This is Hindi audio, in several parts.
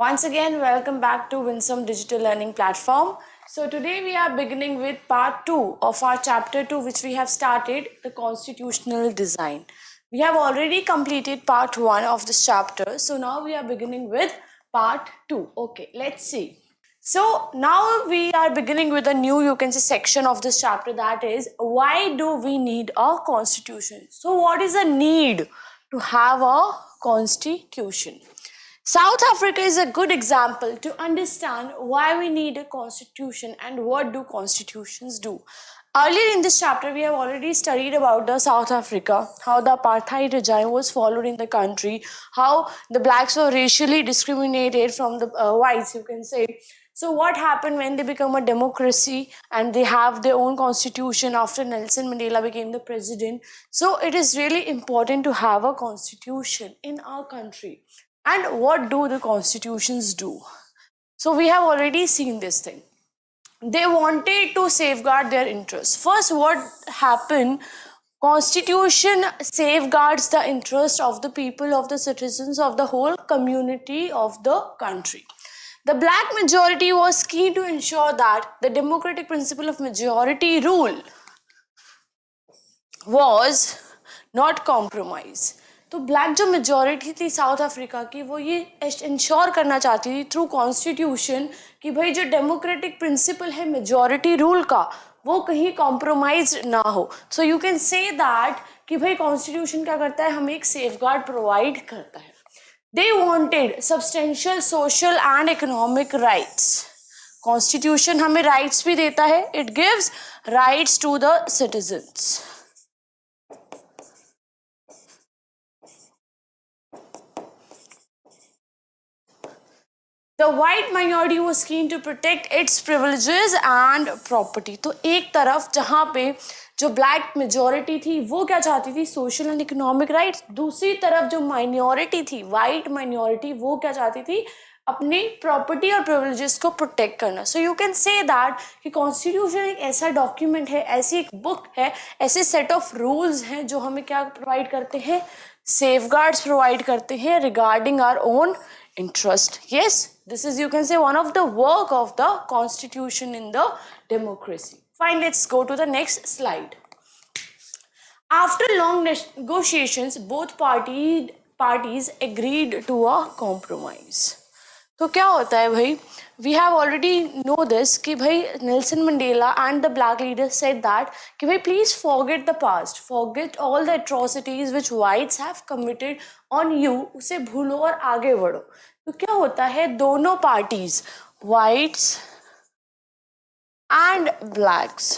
Once again, welcome back to Winsome Digital Learning Platform. So today we are beginning with part 2 of our chapter 2, which we have started, the constitutional design. We have already completed part 1 of this chapter. So now we are beginning with part 2. Okay, let's see. So now we are beginning with a new, you can say, section of this chapter, that is, why do we need a constitution? So what is the need to have a constitution? South Africa is a good example to understand why we need a constitution and what do constitutions do. Earlier in this chapter, we have already studied about the South Africa, how the apartheid regime was followed in the country, how the blacks were racially discriminated from the whites, you can say. So what happened when they become a democracy and they have their own constitution after Nelson Mandela became the president. So it is really important to have a constitution in our country. And what do the constitutions do? So we have already seen this thing. They wanted to safeguard their interests. First, what happened? Constitution safeguards the interest of the people, of the citizens, of the whole community of the country. The black majority was keen to ensure that the democratic principle of majority rule was not compromised. तो ब्लैक जो मेजॉरिटी थी साउथ अफ्रीका की वो ये इंश्योर करना चाहती थी थ्रू कॉन्स्टिट्यूशन कि भाई जो डेमोक्रेटिक प्रिंसिपल है मेजॉरिटी रूल का वो कहीं कॉम्प्रोमाइज ना हो. सो यू कैन से दैट कि भाई कॉन्स्टिट्यूशन क्या करता है, हमें एक सेफगार्ड प्रोवाइड करता है. They wanted substantial social and economic rights. Constitution हमें राइट्स भी देता है, it gives rights to the citizens. The white minority was keen to protect its privileges and property. तो एक तरफ जहाँ पे जो ब्लैक मेजॉरिटी थी वो क्या चाहती थी, सोशल एंड इकोनॉमिक राइट्स. दूसरी तरफ जो माइनॉरिटी थी, वाइट माइनॉरिटी, वो क्या चाहती थी, अपनी प्रॉपर्टी और प्रिविलेजेस को प्रोटेक्ट करना. सो यू कैन से दैट कि कॉन्स्टिट्यूशन एक ऐसा डॉक्यूमेंट है, ऐसी एक बुक है, ऐसे सेट ऑफ रूल्स हैं जो हमें क्या प्रोवाइड करते हैं, सेफगार्ड्स प्रोवाइड करते हैं regarding our own interest. Yes, this is, you can say, one of the work of the constitution in the democracy. Fine, let's go to the next slide. After long negotiations, both parties agreed to a compromise. तो क्या होता है भाई, we have already know this कि भाई Nelson Mandela and the black leaders said that कि भाई please forget the past, forget all the atrocities which whites have committed on you, उसे भूलो और आगे बढ़ो. तो क्या होता है, दोनों पार्टीज whites and blacks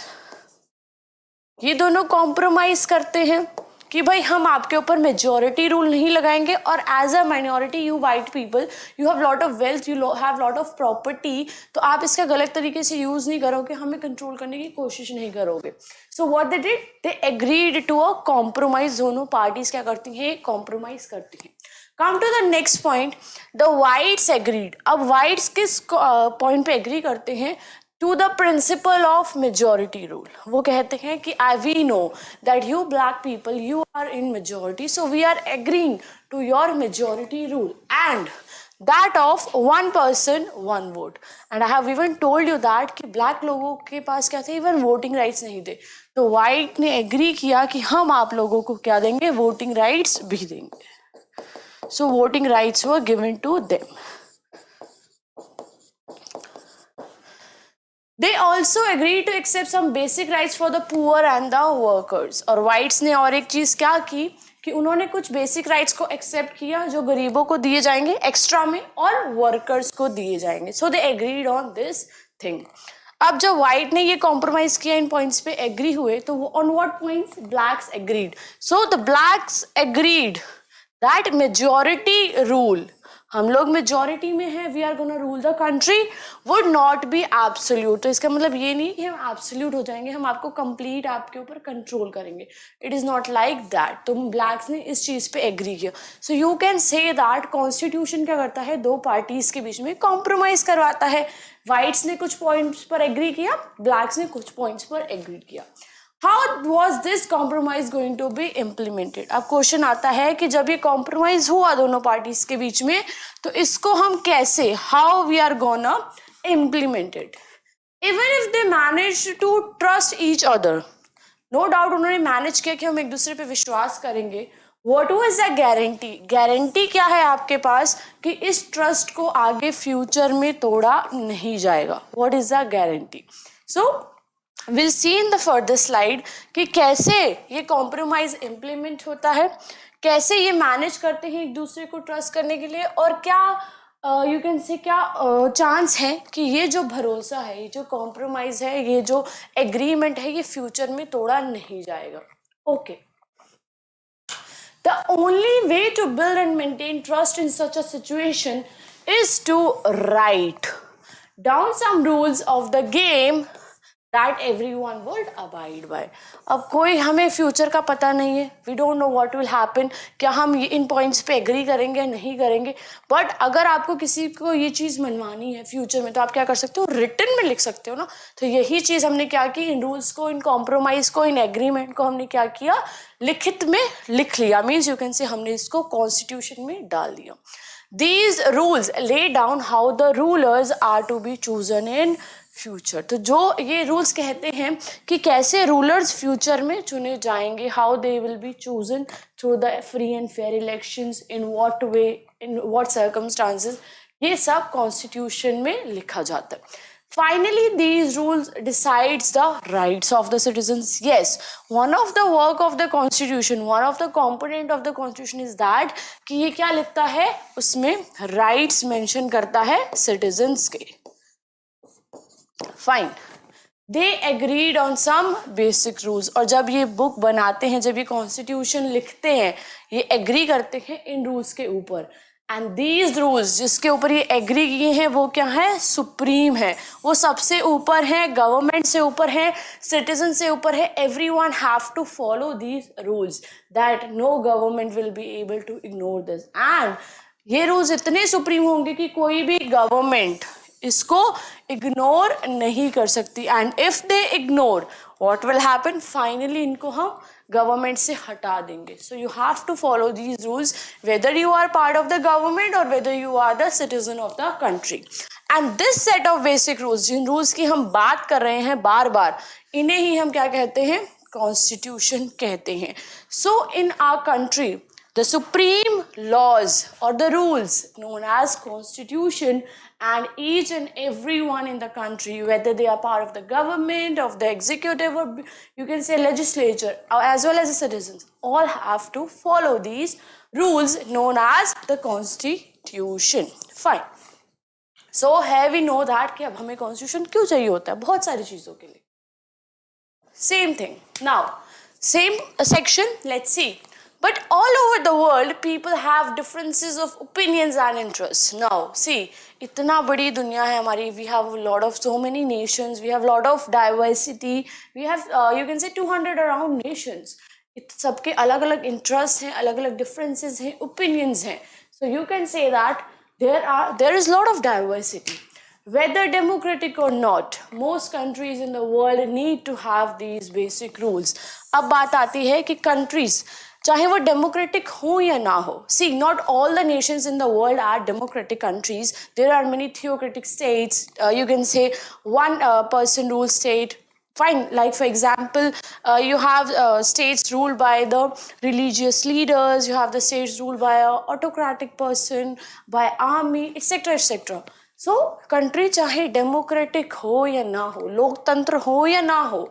ये दोनों कॉम्प्रोमाइज करते हैं कि भाई हम आपके ऊपर मेजॉरिटी रूल नहीं लगाएंगे और as a minority you white people you have lot of wealth, you have lot of property, तो आप इसका गलत तरीके से यूज नहीं करोगे, हमें कंट्रोल करने की कोशिश नहीं करोगे. So what they did, they agreed to a compromise. दोनों पार्टीज क्या करती हैं, कॉम्प्रोमाइज करती हैं. Come to the next point, the whites agreed. अब वाइट्स किस पॉइंट पे एग्री करते हैं, to the principle of majority rule. वो कहते हैं कि we know that you black people, you are in majority, so we are agreeing to your majority rule and that of one person one vote. And I have even told you that कि black लोगों के पास क्या थे, even voting rights नहीं थे. तो white ने agree किया कि हम आप लोगों को क्या देंगे, voting rights भी देंगे. So voting rights were given to them. They also agreed to accept some basic rights for the poor and the workers. और whites ने और एक चीज क्या की कि उन्होंने कुछ बेसिक राइट्स को एक्सेप्ट किया जो गरीबों को दिए जाएंगे एक्स्ट्रा में और वर्कर्स को दिए जाएंगे. So they agreed on this thing. अब जब व्हाइट ने ये कॉम्प्रोमाइज किया, इन पॉइंट्स पे एग्री हुए, तो वो on what points, blacks agreed. So the blacks agreed that majority rule, हम लोग मेजॉरिटी में हैं, we are gonna rule the country, would not be absolute. तो इसका मतलब ये नहीं कि हम एब्सोल्यूट हो जाएंगे, हम आपको कंप्लीट आपके ऊपर कंट्रोल करेंगे. It is not like that. तो ब्लैक्स ने इस चीज़ पे एग्री किया. सो you can say that constitution क्या करता है, दो पार्टीज के बीच में कॉम्प्रोमाइज करवाता है. वाइट्स ने कुछ पॉइंट्स पर एग्री किया, ब्लैक्स ने कुछ पॉइंट्स पर एग्री किया. How was this compromise going to be implemented? अब क्वेश्चन आता है कि जब ये कॉम्प्रोमाइज हुआ दोनों पार्टीज के बीच में, तो इसको हम कैसे, how we are gonna implemented? Even if they manage to trust each other, no doubt उन्होंने मैनेज किया कि हम एक दूसरे पे विश्वास करेंगे. What was the guarantee? Guarantee क्या है आपके पास कि इस ट्रस्ट को आगे फ्यूचर में तोड़ा नहीं जाएगा? What is the guarantee? So will see in the further slide कि कैसे ये कॉम्प्रोमाइज इम्प्लीमेंट होता है, कैसे ये मैनेज करते हैं एक दूसरे को ट्रस्ट करने के लिए, और क्या यू कैन से क्या चांस है कि ये जो भरोसा है, ये जो कॉम्प्रोमाइज है, ये जो एग्रीमेंट है, ये फ्यूचर में तोड़ा नहीं जाएगा. Okay. The only way to build and maintain trust in such a situation is to write down some rules of the game that everyone would abide by. अब कोई हमें फ्यूचर का पता नहीं है, we don't know what will happen, क्या हम इन पॉइंट्स पे एग्री करेंगे या नहीं करेंगे, बट अगर आपको किसी को ये चीज़ मनवानी है फ्यूचर में, तो आप क्या कर सकते हो, रिटन में लिख सकते हो ना. तो यही चीज़ हमने क्या की, इन रूल्स को, इन कॉम्प्रोमाइज को, इन एग्रीमेंट को हमने क्या किया, लिखित में लिख लिया. मीन्स यू कैन से हमने इसको कॉन्स्टिट्यूशन में डाल दिया. These rules lay down how the rulers are to be chosen in future. तो जो ये रूल्स कहते हैं कि कैसे रूलर्स फ्यूचर में चुने जाएंगे, how they will be chosen through the free and fair elections, in what way, in what circumstances, ये सब कॉन्स्टिट्यूशन में लिखा जाता है. Finally, these rules decides the rights of the citizens. Yes, one of the work of the constitution, one of the component of the constitution is that कि ये क्या लिखता है, उसमें rights mention करता है citizens के. Fine. They agreed on some basic rules. और जब ये बुक बनाते हैं, जब ये कॉन्स्टिट्यूशन लिखते हैं, ये एग्री करते हैं इन रूल्स के ऊपर. एंड दीज रूल्स जिसके ऊपर ये एग्री किए हैं वो क्या है, सुप्रीम है, वो सबसे ऊपर है, गवर्नमेंट से ऊपर है, सिटीजन से ऊपर है. Everyone have to follow these rules, that no government will be able to ignore this. And ये रूल्स इतने सुप्रीम होंगे कि कोई भी गवर्नमेंट इसको इग्नोर नहीं कर सकती. And if they ignore, what will happen, finally इनको हम गवर्नमेंट से हटा देंगे. So you have to follow these rules whether you are part of the government और whether you are the citizen of the country. And this set of basic rules, जिन रूल्स की हम बात कर रहे हैं बार बार, इन्हें ही हम क्या कहते हैं, कॉन्स्टिट्यूशन कहते हैं. So in our country the supreme laws or the rules known as constitution, and each and everyone in the country, whether they are part of the government, of the executive, or you can say legislature, as well as the citizens, all have to follow these rules known as the constitution. Fine. So here we know that कि अब हमें constitution क्यों चाहिए होता है, बहुत सारी चीज़ों के लिए. Same thing. Now, same section, let's see. But all over the world, people have differences of opinions and interests. Now, see, इतना बड़ी दुनिया है हमारी. We have a lot of so many nations. We have a lot of diversity. We have, you can say, 200 around nations. सबके अलग अलग interests हैं, अलग अलग differences हैं, opinions हैं. So you can say that there is a lot of diversity. Whether democratic or not, most countries in the world need to have these basic rules. अब बात आती है कि countries चाहे वो डेमोक्रेटिक हो या ना हो. See, not all the nations in the world are democratic countries. There are many theocratic states. You can say one person rule state. Fine, like for example, you have states ruled by the religious leaders, you have the states ruled by an autocratic person, by army, etc. etc. So, country चाहे डेमोक्रेटिक हो या ना हो, लोकतंत्र हो या ना हो,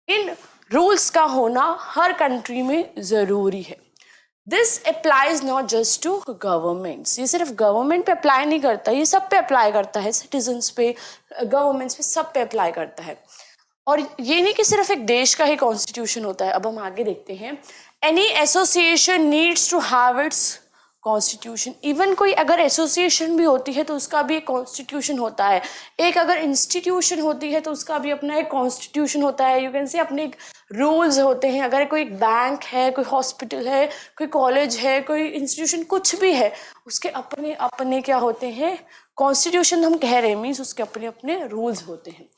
इन रूल्स का होना हर कंट्री में ज़रूरी है. This applies not just to governments. ये सिर्फ गवर्नमेंट पे अप्लाई नहीं करता, ये सब पे अप्लाई करता है, सिटीजन्स पे, गवर्नमेंट्स पे, सब पे अप्लाई करता है. और ये नहीं कि सिर्फ एक देश का ही कॉन्स्टिट्यूशन होता है. अब हम आगे देखते हैं. Any association needs to have its constitution. Even कोई अगर एसोसिएशन भी होती है तो उसका भी एक कॉन्स्टिट्यूशन होता है. एक अगर इंस्टीट्यूशन होती है तो उसका भी अपना एक कॉन्स्टिट्यूशन होता है. यू कैन से अपने एक रूल्स होते हैं. अगर कोई बैंक है, कोई हॉस्पिटल है, कोई कॉलेज है, कोई इंस्टीट्यूशन, कुछ भी है, उसके अपने अपने क्या होते हैं, कॉन्स्टिट्यूशन हम कह रहे हैं, मीन्स उसके अपने अपने रूल्स होते हैं.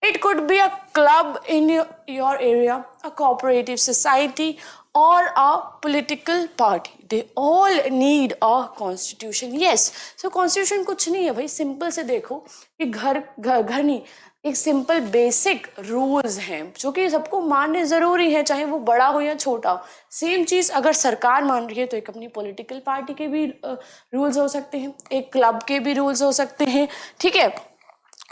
It could be a club in your area, a cooperative society, or a political party. They all need a constitution. Yes, so constitution कुछ नहीं है भाई, सिंपल से देखो कि घर नहीं, एक सिंपल बेसिक रूल्स हैं जो कि सबको मानने जरूरी है, चाहे वो बड़ा हो या छोटा हो. सेम चीज अगर सरकार मान रही है तो एक अपनी पॉलिटिकल पार्टी के भी रूल्स हो सकते हैं, एक क्लब के भी रूल्स हो सकते हैं, ठीक है,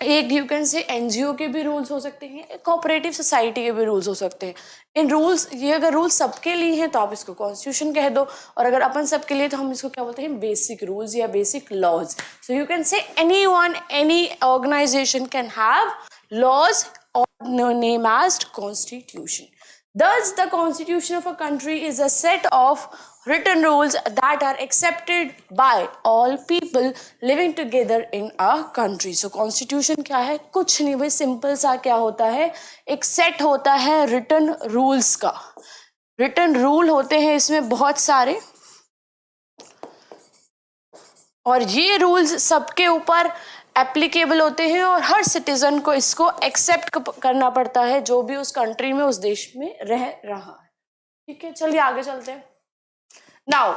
एक यू कैन से एनजीओ के भी रूल्स हो सकते हैं, एक कोऑपरेटिव सोसाइटी के भी रूल्स हो सकते हैं. इन रूल्स, ये अगर रूल्स सबके लिए हैं तो आप इसको कॉन्स्टिट्यूशन कह दो, और अगर अपन सबके लिए तो हम इसको क्या बोलते हैं, बेसिक रूल्स या basic laws. So you can say anyone, any organization can have laws or name as constitution. Thus, the constitution of a country is a set of written rules that are accepted by all people living together in a country. So, constitution क्या है? कुछ नहीं भाई, सिंपल सा क्या होता है, एक सेट होता है written rules का. written rule होते हैं इसमें बहुत सारे, और ये रूल्स सबके ऊपर एप्लीकेबल होते हैं और हर सिटीजन को इसको एक्सेप्ट करना पड़ता है जो भी उस कंट्री में, उस देश में रह रहा है. ठीक है, चलिए आगे चलते हैं. Now,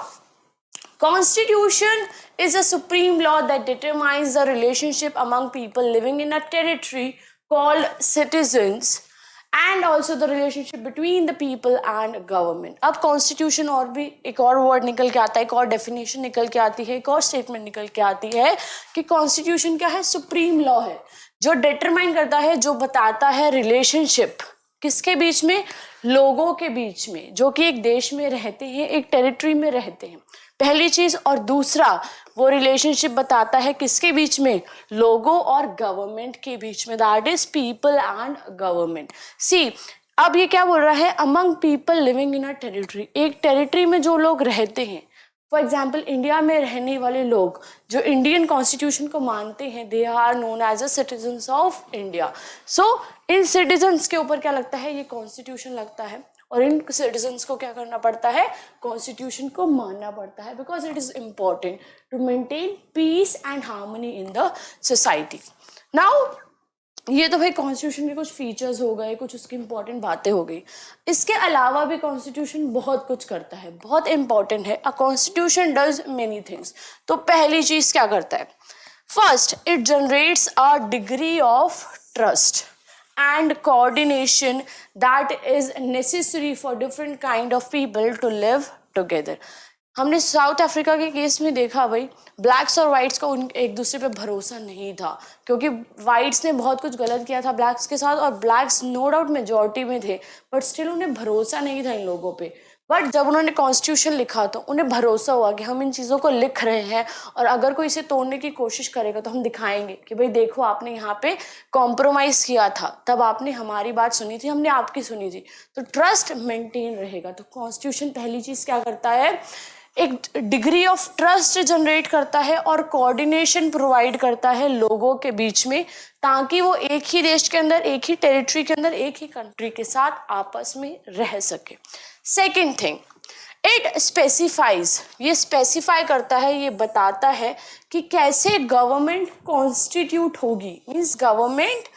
Constitution is a supreme law that determines the relationship among people living in a territory called citizens, and also the relationship between the people and government. अब कॉन्स्टिट्यूशन और भी एक और वर्ड निकल के आता है, एक और डेफिनेशन निकल के आती है, एक और स्टेटमेंट निकल के आती है कि कॉन्स्टिट्यूशन क्या है, सुप्रीम लॉ है जो डिटरमाइन करता है, जो बताता है रिलेशनशिप किसके बीच में, लोगों के बीच में जो कि एक देश में रहते हैं, एक टेरिटरी में रहते हैं, पहली चीज. और दूसरा, वो रिलेशनशिप बताता है किसके बीच में, लोगों और गवर्नमेंट के बीच में, that is people and government. See, अब ये क्या बोल रहा है, among people living in a territory, एक टेरिटरी में जो लोग रहते हैं. फॉर एग्जाम्पल, इंडिया में रहने वाले लोग जो इंडियन कॉन्स्टिट्यूशन को मानते हैं, they are known as a citizens of India. So इन सिटीजन्स के ऊपर क्या लगता है, ये कॉन्स्टिट्यूशन लगता है, और इन सिटीजन्स को क्या करना पड़ता है, कॉन्स्टिट्यूशन को मानना पड़ता है, because it is important to maintain peace and harmony in the society. Now, ये तो भाई कॉन्स्टिट्यूशन के कुछ फीचर्स हो गए, कुछ उसकी इंपॉर्टेंट बातें हो गई. इसके अलावा भी कॉन्स्टिट्यूशन बहुत कुछ करता है, बहुत इंपॉर्टेंट है. A constitution does many things. तो पहली चीज क्या करता है, first, it generates a degree of trust and coordination that is necessary for different kind of people to live together. हमने साउथ अफ्रीका के केस में देखा भाई, ब्लैक्स और वाइट्स का एक दूसरे पे भरोसा नहीं था, क्योंकि वाइट्स ने बहुत कुछ गलत किया था ब्लैक्स के साथ, और ब्लैक्स नो डाउट मेजॉरिटी में थे, बट स्टिल उन्हें भरोसा नहीं था इन लोगों पे. बट जब उन्होंने कॉन्स्टिट्यूशन लिखा तो उन्हें भरोसा हुआ कि हम इन चीज़ों को लिख रहे हैं, और अगर कोई इसे तोड़ने की कोशिश करेगा तो हम दिखाएंगे कि भाई देखो, आपने यहाँ पे कॉम्प्रोमाइज़ किया था, तब आपने हमारी बात सुनी थी, हमने आपकी सुनी थी, तो ट्रस्ट मेंटेन रहेगा. तो कॉन्स्टिट्यूशन पहली चीज़ क्या करता है, एक डिग्री ऑफ ट्रस्ट जनरेट करता है और कोऑर्डिनेशन प्रोवाइड करता है लोगों के बीच में, ताकि वो एक ही देश के अंदर, एक ही टेरिटरी के अंदर, एक ही कंट्री के साथ आपस में रह सके. सेकेंड थिंग, इट स्पेसिफाइज, ये स्पेसिफाई करता है, ये बताता है कि कैसे गवर्नमेंट कॉन्स्टिट्यूट होगी, मीन्स गवर्नमेंट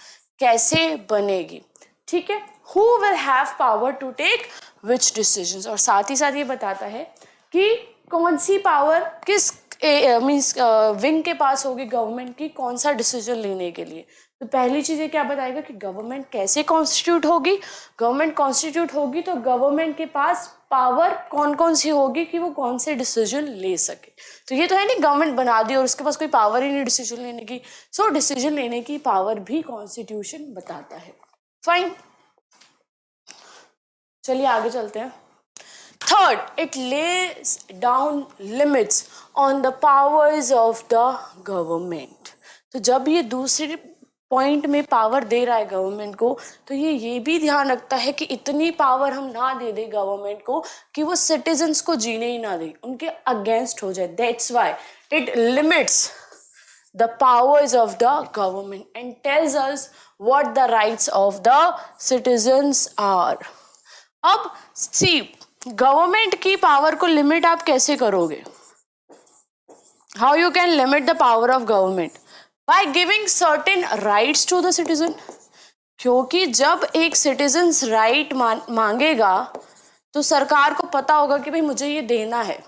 कैसे बनेगी. ठीक है, who will have power to take which decisions, और साथ ही साथ ये बताता है कि कौन सी पावर किस मीन्स विंग के पास होगी गवर्नमेंट की, कौन सा डिसीजन लेने के लिए. तो पहली चीज ये क्या बताएगा कि गवर्नमेंट कैसे कॉन्स्टिट्यूट होगी. गवर्नमेंट कॉन्स्टिट्यूट होगी तो गवर्नमेंट के पास पावर कौन कौन सी होगी कि वो कौन से डिसीजन ले सके. तो ये तो है नहीं, गवर्नमेंट बना दी और उसके पास कोई पावर ही नहीं डिसीजन लेने की. सो डिसीजन लेने की पावर भी कॉन्स्टिट्यूशन बताता है. फाइन, चलिए आगे चलते हैं. Third, it lays down limits on the powers of the government. तो जब ये दूसरे पॉइंट में पावर दे रहा है गवर्नमेंट को, तो ये भी ध्यान रखता है कि इतनी पावर हम ना दे दे गवर्नमेंट को कि वो सिटीजन्स को जीने ही ना दे, उनके अगेंस्ट हो जाए. That's why it limits the powers of the government and tells us what the rights of the citizens are. अब see, गवर्नमेंट की पावर को लिमिट आप कैसे करोगे, how you can limit the power of government, by giving certain rights to the citizen. क्योंकि जब एक सिटीजन्स राइट मांगेगा तो सरकार को पता होगा कि भाई मुझे ये देना है,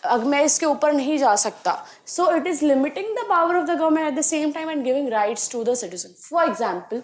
अब मैं इसके ऊपर नहीं जा सकता. So it is limiting the power of the government at the same time and giving rights to the citizen. For example,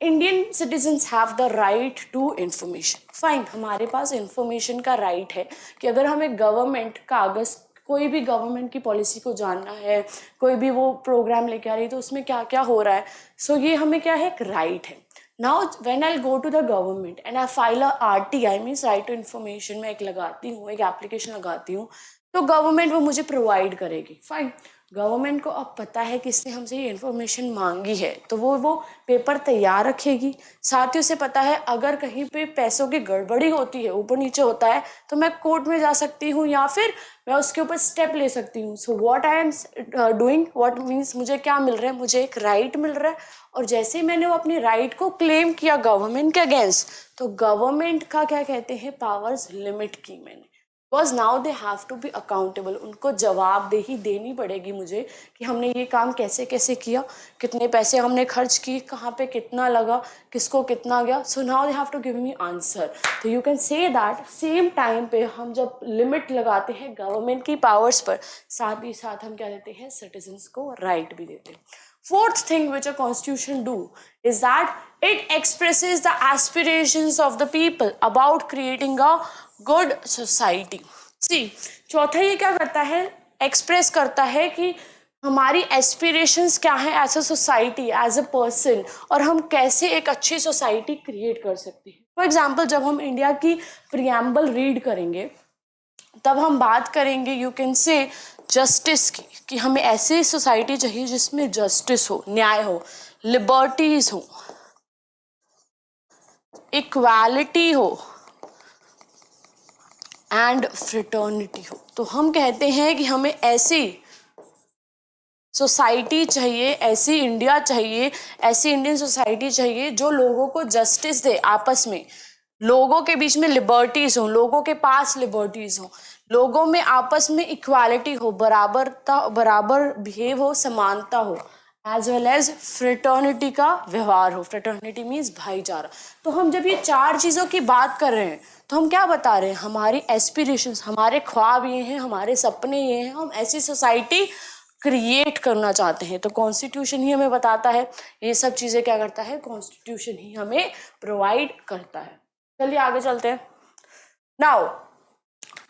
Indian citizens have the right to information. Fine, हमारे पास इंफॉर्मेशन का राइट है कि अगर हमें गवर्नमेंट कागज, कोई भी गवर्नमेंट की पॉलिसी को जानना है, कोई भी वो प्रोग्राम लेके आ रही है तो उसमें क्या क्या हो रहा है, सो ये हमें क्या है, एक राइट है. Now when I go to the government and I file a RTI means right to information, मैं एक लगाती हूँ, एक एप्लीकेशन लगाती हूँ, तो गवर्नमेंट वो मुझे प्रोवाइड करेगी. फाइन, गवर्नमेंट को अब पता है कि इसने हमसे ये इन्फॉर्मेशन मांगी है तो वो पेपर तैयार रखेगी. साथ ही उसे पता है अगर कहीं पे पैसों की गड़बड़ी होती है, ऊपर नीचे होता है, तो मैं कोर्ट में जा सकती हूँ या फिर मैं उसके ऊपर स्टेप ले सकती हूँ. So what I am doing, what means मुझे क्या मिल रहा है, मुझे एक राइट मिल रहा है. और जैसे ही मैंने वो अपनी राइट को क्लेम किया गवर्नमेंट के अगेंस्ट, तो गवर्नमेंट का क्या कहते हैं, पावर्स लिमिट की मैंने. Because now they have to be accountable, उनको जवाबदेही देनी पड़ेगी मुझे कि हमने ये काम कैसे कैसे किया, कितने पैसे हमने खर्च किए, कहाँ पे कितना लगा, किसको कितना गया. So now they have to give me answer. तो you can say that same time पे हम जब लिमिट लगाते हैं गवर्नमेंट की पावर्स पर, साथ ही साथ हम क्या देते हैं, सिटीजन्स को राइट भी देते हैं. Fourth thing which a constitution do is that it expresses the aspirations of the people about creating a good society. See, चौथा ये क्या करता है, एक्सप्रेस करता है कि हमारी एस्पिरेशंस क्या है as a society, as a person, और हम कैसे एक अच्छी सोसाइटी क्रिएट कर सकते हैं. फॉर एग्जाम्पल, जब हम इंडिया की प्रियम्बल रीड करेंगे तब हम बात करेंगे, यू कैन से, जस्टिस की, कि हमें ऐसी सोसाइटी चाहिए जिसमें जस्टिस हो, न्याय हो, लिबर्टीज हो, इक्वालिटी हो एंड फ्रेटर्निटी हो. तो हम कहते हैं कि हमें ऐसी सोसाइटी चाहिए, ऐसी इंडिया चाहिए, ऐसी इंडियन सोसाइटी चाहिए जो लोगों को जस्टिस दे, आपस में लोगों के बीच में लिबर्टीज हो, लोगों के पास लिबर्टीज हो, लोगों में आपस में इक्वालिटी हो, बराबर बिहेव हो, समानता हो, एज वेल एज फ्रेटर्निटी का व्यवहार हो. फ्रेटर्निटी मीन्स भाईचारा. तो हम जब ये चार चीज़ों की बात कर रहे हैं तो हम क्या बता रहे हैं, हमारी एस्पिरेशंस, हमारे ख्वाब ये हैं, हमारे सपने ये हैं, हम ऐसी सोसाइटी क्रिएट करना चाहते हैं. तो कॉन्स्टिट्यूशन ही हमें बताता है, ये सब चीज़ें क्या करता है, कॉन्स्टिट्यूशन ही हमें प्रोवाइड करता है. चलिए आगे चलते हैं. Now,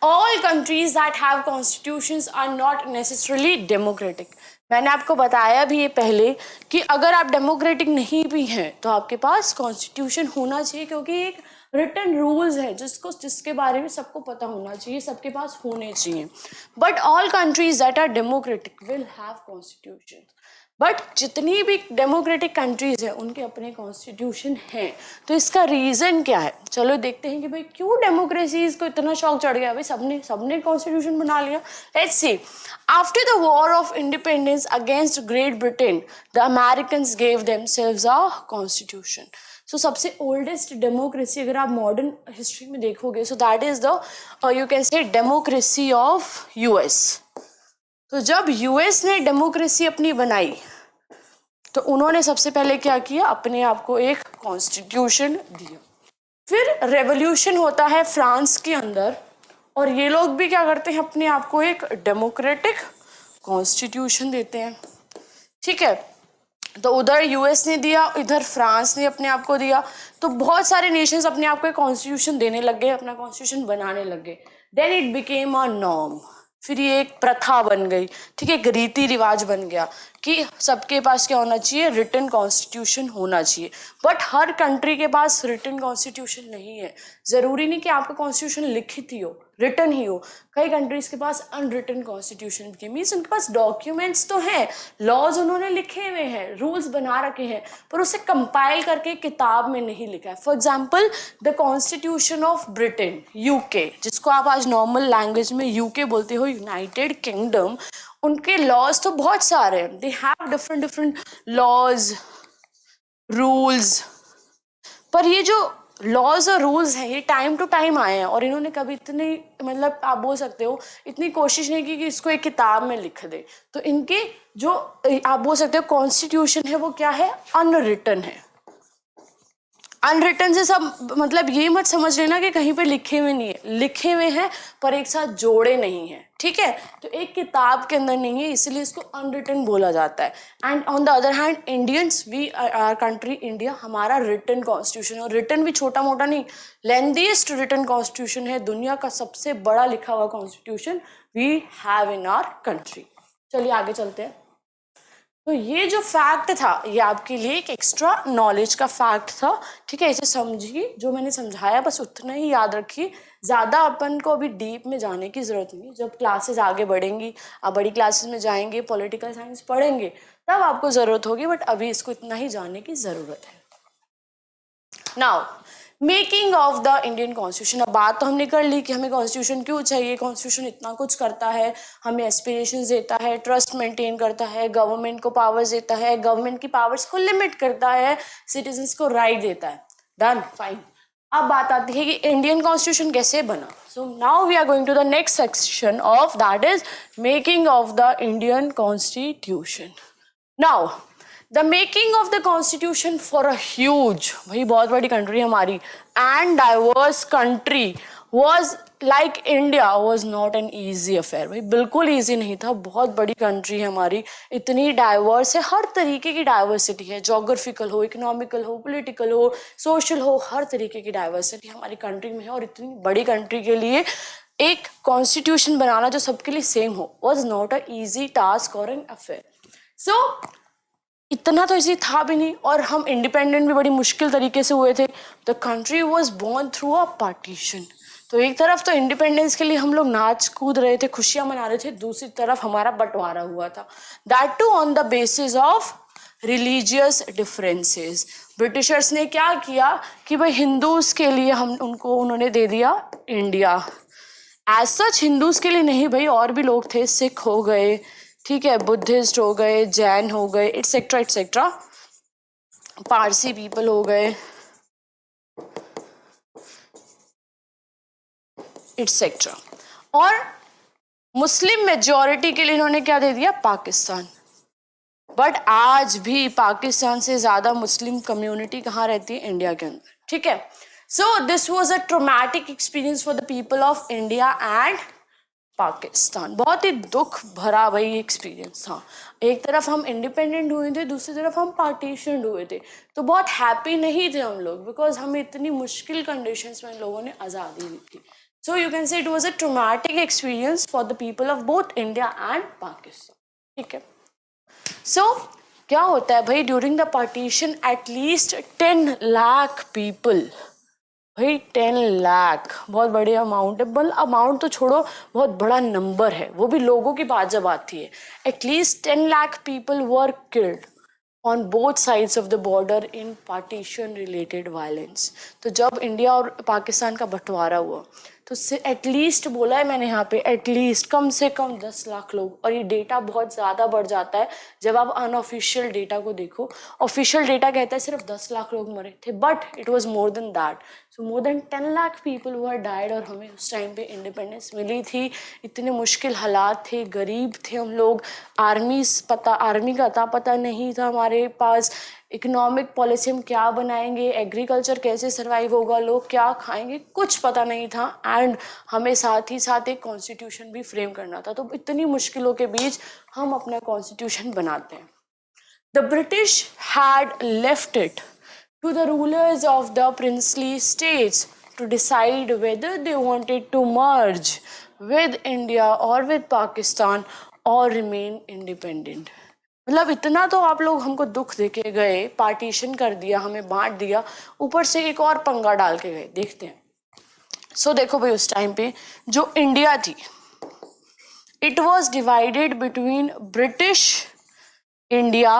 all countries that have constitutions are not necessarily democratic. मैंने आपको बताया भी ये पहले कि अगर आप डेमोक्रेटिक नहीं भी हैं तो आपके पास कॉन्स्टिट्यूशन होना चाहिए, क्योंकि एक रिटन रूल्स है जिसके बारे में सबको पता होना चाहिए, सबके पास होने चाहिए. But all countries that are democratic will have constitution. But जितनी भी डेमोक्रेटिक कंट्रीज हैं उनके अपने कॉन्स्टिट्यूशन हैं. तो इसका रीज़न क्या है, चलो देखते हैं कि भाई क्यों डेमोक्रेसीज को इतना शौक चढ़ गया, भाई सबने कॉन्स्टिट्यूशन बना लिया. Let's see. After the war of independence against Great Britain, the Americans gave themselves a constitution. So सबसे ओल्डेस्ट डेमोक्रेसी अगर आप मॉडर्न हिस्ट्री में देखोगे, so that is the, you can say, democracy of US. तो जब US ने डेमोक्रेसी अपनी बनाई तो उन्होंने सबसे पहले क्या किया, अपने आप को एक कॉन्स्टिट्यूशन दिया. फिर रेवोल्यूशन होता है फ्रांस के अंदर और ये लोग भी क्या करते हैं, अपने आप को एक डेमोक्रेटिक कॉन्स्टिट्यूशन देते हैं. ठीक है, तो उधर US ने दिया, इधर फ्रांस ने अपने आप को दिया. तो बहुत सारे नेशंस अपने आप को एक कॉन्स्टिट्यूशन देने लग गए, अपना कॉन्स्टिट्यूशन बनाने लग गए. Then it became a norm. फिर ये एक प्रथा बन गई, ठीक है, एक रीति रिवाज बन गया कि सबके पास क्या होना चाहिए, रिटन कॉन्स्टिट्यूशन होना चाहिए. बट हर कंट्री के पास रिटन कॉन्स्टिट्यूशन नहीं है. ज़रूरी नहीं कि आपका कॉन्स्टिट्यूशन लिखित ही हो, रिटन ही हो. कई कंट्रीज के पास अनरिटन कॉन्स्टिट्यूशन के मीन्स उनके पास डॉक्यूमेंट्स तो हैं, लॉज उन्होंने लिखे हुए हैं, रूल्स बना रखे हैं, पर उसे कंपाइल करके किताब में नहीं लिखा है. For example, the constitution of Britain, UK, जिसको आप आज नॉर्मल लैंग्वेज में UK बोलते हो, यूनाइटेड किंगडम, उनके लॉज तो बहुत सारे हैं. They have different laws, rules. पर ये जो लॉज और रूल्स हैं ये टाइम टू टाइम आए हैं और इन्होंने कभी इतनी, मतलब आप बोल सकते हो, इतनी कोशिश नहीं की कि इसको एक किताब में लिख दे. तो इनके जो आप बोल सकते हो कॉन्स्टिट्यूशन है वो क्या है, अनरिटन है. अनरिटन से सब मतलब ये मत समझ लेना कि कहीं पे लिखे हुए नहीं है, लिखे हुए हैं पर एक साथ जोड़े नहीं है, ठीक है। तो एक किताब के अंदर नहीं है, इसलिए इसको अनरिटन बोला जाता है। And on the other hand Indians, we are country India, हमारा रिटन कॉन्स्टिट्यूशन, और रिटन भी छोटा मोटा नहीं, लेंथीएस्ट रिटन कॉन्स्टिट्यूशन है, दुनिया का सबसे बड़ा लिखा हुआ constitution we have in our country. चलिए आगे चलते हैं। तो ये जो फैक्ट था ये आपके लिए एक एक्स्ट्रा नॉलेज का फैक्ट था, ठीक है। इसे समझिए, जो मैंने समझाया बस उतना ही याद रखिए, ज़्यादा अपन को अभी डीप में जाने की ज़रूरत नहीं। जब क्लासेस आगे बढ़ेंगी, आप बड़ी क्लासेस में जाएंगे, पॉलिटिकल साइंस पढ़ेंगे, तब आपको ज़रूरत होगी, बट अभी इसको इतना ही जानने की ज़रूरत है। Now making of the Indian constitution. अब बात तो हमने कर ली कि हमें कॉन्स्टिट्यूशन क्यों चाहिए, कॉन्स्टिट्यूशन इतना कुछ करता है, हमें एस्पिरेशंस देता है, ट्रस्ट मेंटेन करता है, गवर्नमेंट को पावर्स देता है, गवर्नमेंट की पावर्स को लिमिट करता है, सिटीजन्स को राइट देता है। Done, fine. अब बात आती है कि इंडियन कॉन्स्टिट्यूशन कैसे बना। So now we are going to the next section of that is making of the Indian constitution. Now the making of the constitution for a huge, भाई बहुत बड़ी कंट्री हमारी, and diverse country was like India was not an easy affair. भाई बिल्कुल ईजी नहीं था, बहुत बड़ी कंट्री है हमारी, इतनी डाइवर्स है, हर तरीके की डाइवर्सिटी है, जोग्राफिकल हो, इकोनॉमिकल हो, पॉलिटिकल हो, सोशल हो, हर तरीके की डाइवर्सिटी हमारी कंट्री में है। और इतनी बड़ी कंट्री के लिए एक कॉन्स्टिट्यूशन बनाना जो सबके लिए सेम हो was not a easy task और एन अफेयर। सो इतना तो इसी था भी नहीं, और हम इंडिपेंडेंट भी बड़ी मुश्किल तरीके से हुए थे। The country was born through a partition. तो एक तरफ तो इंडिपेंडेंस के लिए हम लोग नाच कूद रहे थे, खुशियां मना रहे थे, दूसरी तरफ हमारा बंटवारा हुआ था, that too on the basis of religious differences. Britishers ने क्या किया कि भाई हिंदूज के लिए उन्होंने दे दिया इंडिया। एज सच हिंदूज के लिए नहीं भाई, और भी लोग थे, सिख हो गए, ठीक है, बुद्धिस्ट हो गए, जैन हो गए, एटसेट्रा एटसेट्रा, पारसी पीपल हो गए, एटसेट्रा। और मुस्लिम मेजॉरिटी के लिए इन्होंने क्या दे दिया, पाकिस्तान। बट आज भी पाकिस्तान से ज्यादा मुस्लिम कम्युनिटी कहाँ रहती है, इंडिया के अंदर, ठीक है। So this was a traumatic experience for the people of India and Pakistan. बहुत ही दुख भरा भाई एक्सपीरियंस था। एक तरफ हम इंडिपेंडेंट हुए थे, दूसरी तरफ हम पार्टीशन हुए थे, तो बहुत हैप्पी नहीं थे हम लोग, बिकॉज हमें इतनी मुश्किल कंडीशंस में लोगों ने आज़ादी दी थी। सो यू कैन से it was a traumatic experience for the people of both India and Pakistan, ठीक है। सो क्या होता है भाई, during the partition at least 10 lakh people, भाई 10 लाख बहुत बड़ी अमाउंट है, बल अमाउंट तो छोड़ो, बहुत बड़ा नंबर है, वो भी लोगों की बात जब आती है। At least 10 lakh people were killed on both sides of the border in partition related violence. तो जब इंडिया और पाकिस्तान का बंटवारा हुआ तो एटलीस्ट बोला है मैंने यहाँ पे, एटलीस्ट कम से कम 10 लाख लोग, और ये डेटा बहुत ज़्यादा बढ़ जाता है जब आप अनऑफिशियल डेटा को देखो। ऑफिशियल डेटा कहता है सिर्फ 10 लाख लोग मरे थे, but it was more than that. So more than 10 lakh people who are died. और हमें उस टाइम पे इंडिपेंडेंस मिली थी, इतने मुश्किल हालात थे, गरीब थे हम लोग, आर्मी का अता पता नहीं था हमारे पास, इकोनॉमिक पॉलिसी हम क्या बनाएंगे, एग्रीकल्चर कैसे सर्वाइव होगा, लोग क्या खाएंगे, कुछ पता नहीं था। एंड हमें साथ ही साथ एक कॉन्स्टिट्यूशन भी फ्रेम करना था। तो इतनी मुश्किलों के बीच हम अपना कॉन्स्टिट्यूशन बनाते हैं। The British had left it to the rulers of the princely states to decide whether they wanted to merge with India or with Pakistan or remain independent. मतलब इतना तो आप लोग हमको दुख देके गए, पार्टीशन कर दिया, हमें बांट दिया, ऊपर से एक और पंगा डाल के गए। देखते हैं। सो देखो भाई, उस टाइम पे जो इंडिया थी, it was divided between British India,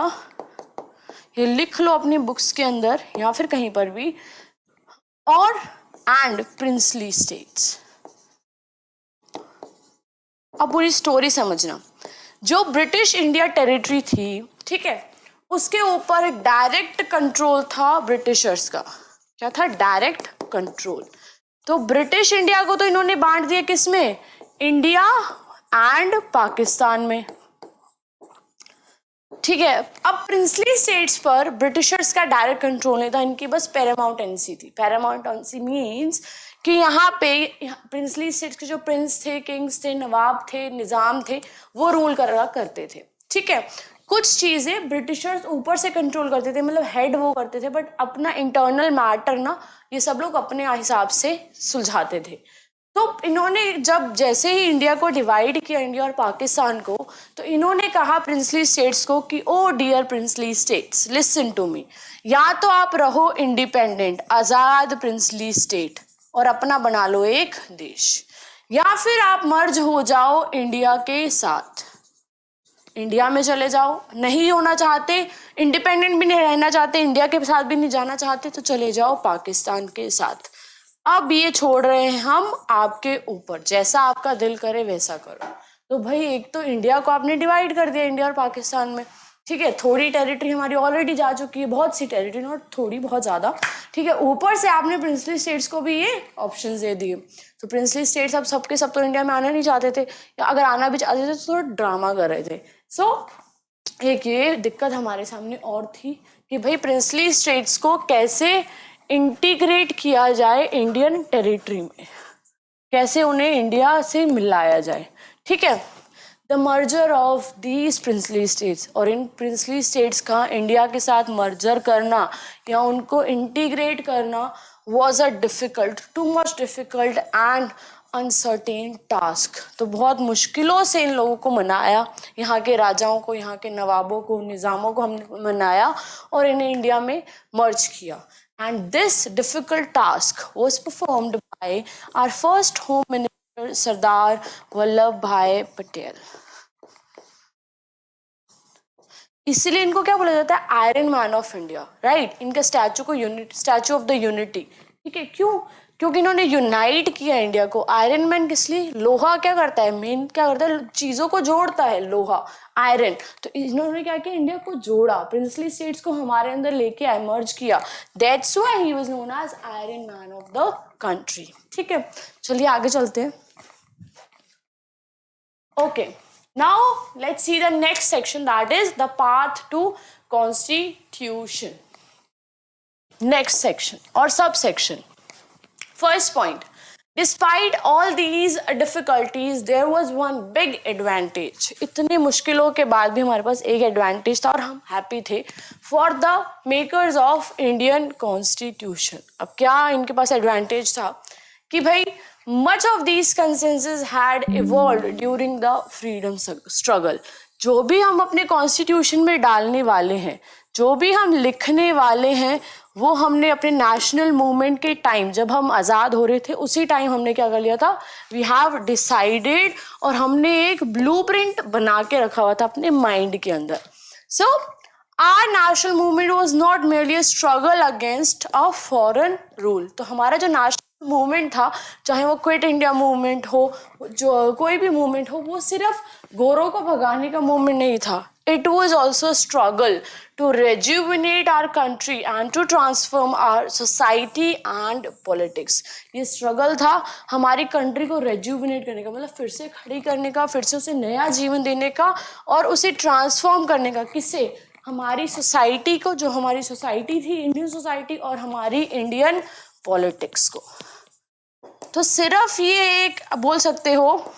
ये लिख लो अपनी बुक्स के अंदर या फिर कहीं पर भी, और एंड प्रिंसली स्टेट्स। अब पूरी स्टोरी समझना। जो ब्रिटिश इंडिया टेरिटरी थी, ठीक है, उसके ऊपर डायरेक्ट कंट्रोल था ब्रिटिशर्स का। क्या था? Direct control. तो ब्रिटिश इंडिया को तो इन्होंने बांट दिया किसमें? इंडिया एंड पाकिस्तान में। ठीक है, अब प्रिंसली स्टेट्स पर ब्रिटिशर्स का डायरेक्ट कंट्रोल नहीं था, इनकी बस पैरामाउंटेंसी थी। पैरामाउंटेंसी मीन्स कि यहाँ पे प्रिंसली स्टेट्स के जो प्रिंस थे, किंग्स थे, नवाब थे, निजाम थे, वो रूल करा करते थे। ठीक है, कुछ चीजें ब्रिटिशर्स ऊपर से कंट्रोल करते थे, मतलब हेड वो करते थे, बट अपना इंटरनल मैटर ना ये सब लोग अपने हिसाब से सुलझाते थे। तो इन्होंने जब जैसे ही इंडिया को डिवाइड किया, इंडिया और पाकिस्तान को, तो इन्होंने कहा प्रिंसली स्टेट्स को कि oh dear princely states, listen to me, या तो आप रहो इंडिपेंडेंट आजाद प्रिंसली स्टेट और अपना बना लो एक देश, या फिर आप मर्ज हो जाओ इंडिया के साथ, इंडिया में चले जाओ। नहीं होना चाहते, इंडिपेंडेंट भी नहीं रहना चाहते, इंडिया के साथ भी नहीं जाना चाहते, तो चले जाओ पाकिस्तान के साथ। अब ये छोड़ रहे हैं हम आपके ऊपर, जैसा आपका दिल करे वैसा करो। तो भाई एक तो इंडिया को आपने डिवाइड कर दिया, इंडिया और पाकिस्तान में। ठीक है, थोड़ी टेरिटरी हमारी ऑलरेडी जा चुकी है, बहुत सी टेरिटरी, और थोड़ी बहुत ज्यादा। ठीक है, ऊपर से आपने प्रिंसली स्टेट्स को भी ये ऑप्शन दे दिए। तो प्रिंसली स्टेट्स अब सबके सब तो इंडिया में आना नहीं चाहते थे, या अगर आना भी चाहते थे तो थोड़ा ड्रामा कर रहे थे। सो एक ये दिक्कत हमारे सामने और थी कि भाई प्रिंसली स्टेट्स को कैसे इंटीग्रेट किया जाए इंडियन टेरिटरी में, कैसे उन्हें इंडिया से मिलाया जाए। ठीक है, the merger of these princely states, और इन प्रिंसली स्टेट्स का इंडिया के साथ मर्जर करना या उनको इंटीग्रेट करना was a difficult, too much difficult and uncertain task. तो बहुत मुश्किलों से इन लोगों को मनाया, यहाँ के राजाओं को, यहाँ के नवाबों को, निज़ामों को हमने मनाया और इन्हें इंडिया में मर्ज किया। And this difficult task was performed by our first Home Minister Sardar Vallabhbhai Patel. इसीलिए इनको क्या बोला जाता है, iron man of India, right. इनका स्टैचू को स्टैचू ऑफ द यूनिटी। ठीक है, क्यों? क्योंकि इन्होंने यूनाइट किया इंडिया को। आयरन मैन किस लिए? लोहा क्या करता है, मेन क्या करता है, चीजों को जोड़ता है, लोहा, आयरन। तो इन्होंने क्या किया, इंडिया को जोड़ा, प्रिंसली स्टेट्स को हमारे अंदर लेके आए, मर्ज किया। That's why he was known as iron man of the country. ठीक है, चलिए आगे चलते हैं। Okay, now let's see the next section, that is the path to constitution. Next section or subsection. First point, despite all these difficulties there was one big advantage. इतनी मुश्किलों के बाद भी हमारे पास एक एडवांटेज था और हम हैप्पी थे। For the makers of Indian Constitution, अब क्या इनके पास एडवांटेज था कि भाई much of these consensus had evolved during the freedom struggle. जो भी हम अपने कॉन्स्टिट्यूशन में डालने वाले हैं, जो भी हम लिखने वाले हैं, वो हमने अपने नेशनल मूवमेंट के टाइम, जब हम आज़ाद हो रहे थे, उसी टाइम हमने क्या कर लिया था, वी हैव डिसाइडेड, और हमने एक ब्लूप्रिंट बना के रखा हुआ था अपने माइंड के अंदर। So our national movement was not merely a struggle against a foreign rule. तो हमारा जो नेशनल मूवमेंट था, चाहे वो क्विट इंडिया मूवमेंट हो, जो कोई भी मूवमेंट हो, वो सिर्फ गोरों को भगाने का मूवमेंट नहीं था। It was also a struggle to rejuvenate our country and to transform our society and politics. ये struggle था हमारी कंट्री को rejuvenate करने का, मतलब फिर से खड़ी करने का, फिर से उसे नया जीवन देने का और उसे ट्रांसफॉर्म करने का। किससे? हमारी सोसाइटी को, जो हमारी सोसाइटी थी, इंडियन सोसाइटी, और हमारी इंडियन पॉलिटिक्स को। तो सिर्फ ये एक बोल सकते हो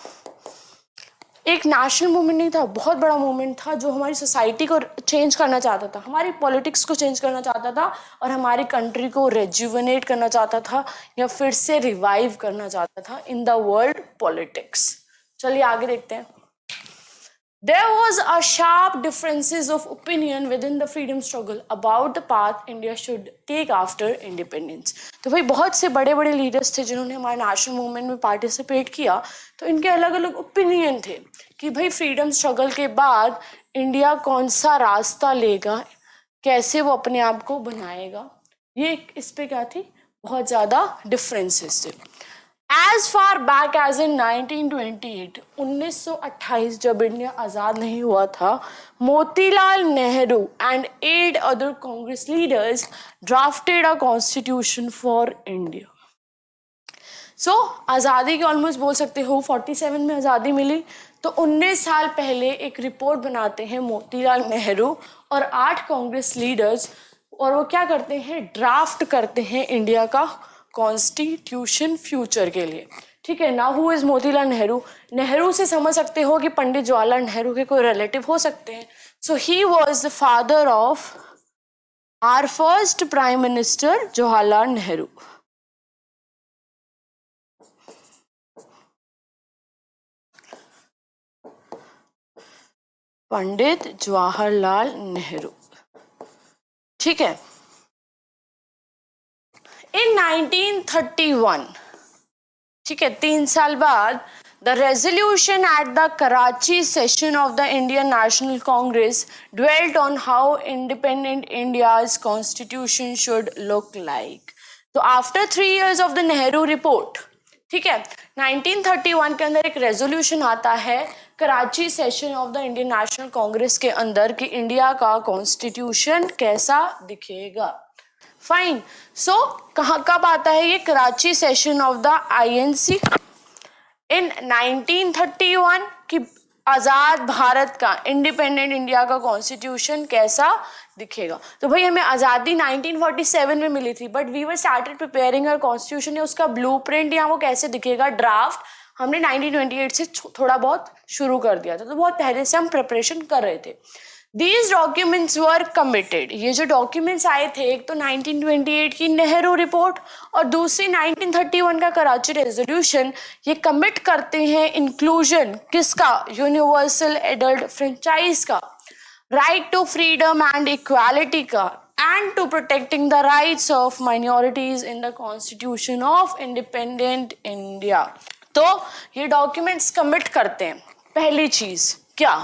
एक नेशनल मूवमेंट नहीं था, बहुत बड़ा मूवमेंट था जो हमारी सोसाइटी को चेंज करना चाहता था, हमारी पॉलिटिक्स को चेंज करना चाहता था और हमारी कंट्री को रेजुवेनेट करना चाहता था या फिर से रिवाइव करना चाहता था इन द वर्ल्ड पॉलिटिक्स। चलिए आगे देखते हैं। There was a sharp differences of opinion within the freedom struggle about the path India should take after independence. तो भाई बहुत से बड़े बड़े लीडर्स थे जिन्होंने हमारे नेशनल मूवमेंट में पार्टिसिपेट किया, तो इनके अलग अलग ओपिनियन थे कि भाई फ्रीडम स्ट्रगल के बाद इंडिया कौन सा रास्ता लेगा, कैसे वो अपने आप को बनाएगा। ये इस पे क्या थी, बहुत ज़्यादा डिफरेंसेस थे। As far back as in 1928, 1928 जब इंडिया आज़ाद नहीं हुआ था, Motilal Nehru and 8 other Congress leaders drafted a constitution for India. So आज़ादी की ऑलमोस्ट बोल सकते हो 47 में आज़ादी मिली, तो 19 साल पहले एक रिपोर्ट बनाते हैं मोतीलाल नेहरू और 8 कांग्रेस लीडर्स, और वो क्या करते हैं, ड्राफ्ट करते हैं इंडिया का कॉन्स्टिट्यूशन फ्यूचर के लिए। ठीक है, now who is Motilal Nehru? Nehru से समझ सकते हो कि पंडित जवाहरलाल नेहरू के कोई रिलेटिव हो सकते हैं। So he was the father of our first prime minister Jawaharlal Nehru. Pandit Jawaharlal Nehru. ठीक है, इन 1931, ठीक है, 3 साल बाद, the resolution at the Karachi session of the Indian National Congress dwelt on how independent India's constitution should look like. तो after 3 years of the Nehru report, ठीक है, 1931 के अंदर एक रेजोल्यूशन आता है Karachi session of the Indian National Congress के अंदर कि इंडिया का कॉन्स्टिट्यूशन कैसा दिखेगा। फाइन, सो कब आता है ये? Karachi session of the INC इन 1931 कि आजाद भारत का, इंडिपेंडेंट इंडिया का कॉन्स्टिट्यूशन कैसा दिखेगा। तो भाई हमें आजादी 1947 में मिली थी, but we were started preparing our constitution, उसका ब्लूप्रिंट या वो कैसे दिखेगा, ड्राफ्ट, हमने 1928 से थोड़ा बहुत शुरू कर दिया था, तो बहुत पहले से हम प्रिपरेशन कर रहे थे। These documents were committed. ये जो डॉक्यूमेंट्स आए थे, एक तो 1928 की नेहरू रिपोर्ट और दूसरी 1931 का कराची रेजोल्यूशन, ये कमिट करते हैं इंक्लूजन किसका? यूनिवर्सल एडल्ट फ्रेंचाइज का, right to freedom and equality का, and to protecting the rights of minorities in the constitution of independent India. तो ये डॉक्यूमेंट्स कमिट करते हैं पहली चीज क्या?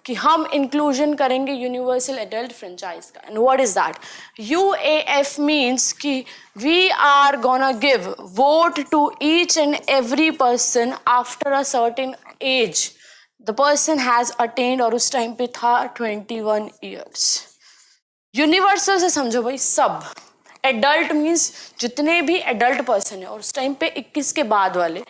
कि हम इंक्लूजन करेंगे यूनिवर्सल एडल्ट फ्रेंचाइज का। And what is that? UAF means कि we are gonna give vote to each and every person after a certain age the person has attend, और उस टाइम पे था 21 ईयर्स। यूनिवर्सल से समझो भाई सब, एडल्ट मीन्स जितने भी एडल्ट पर्सन है, और उस टाइम पे 21 के बाद वाले,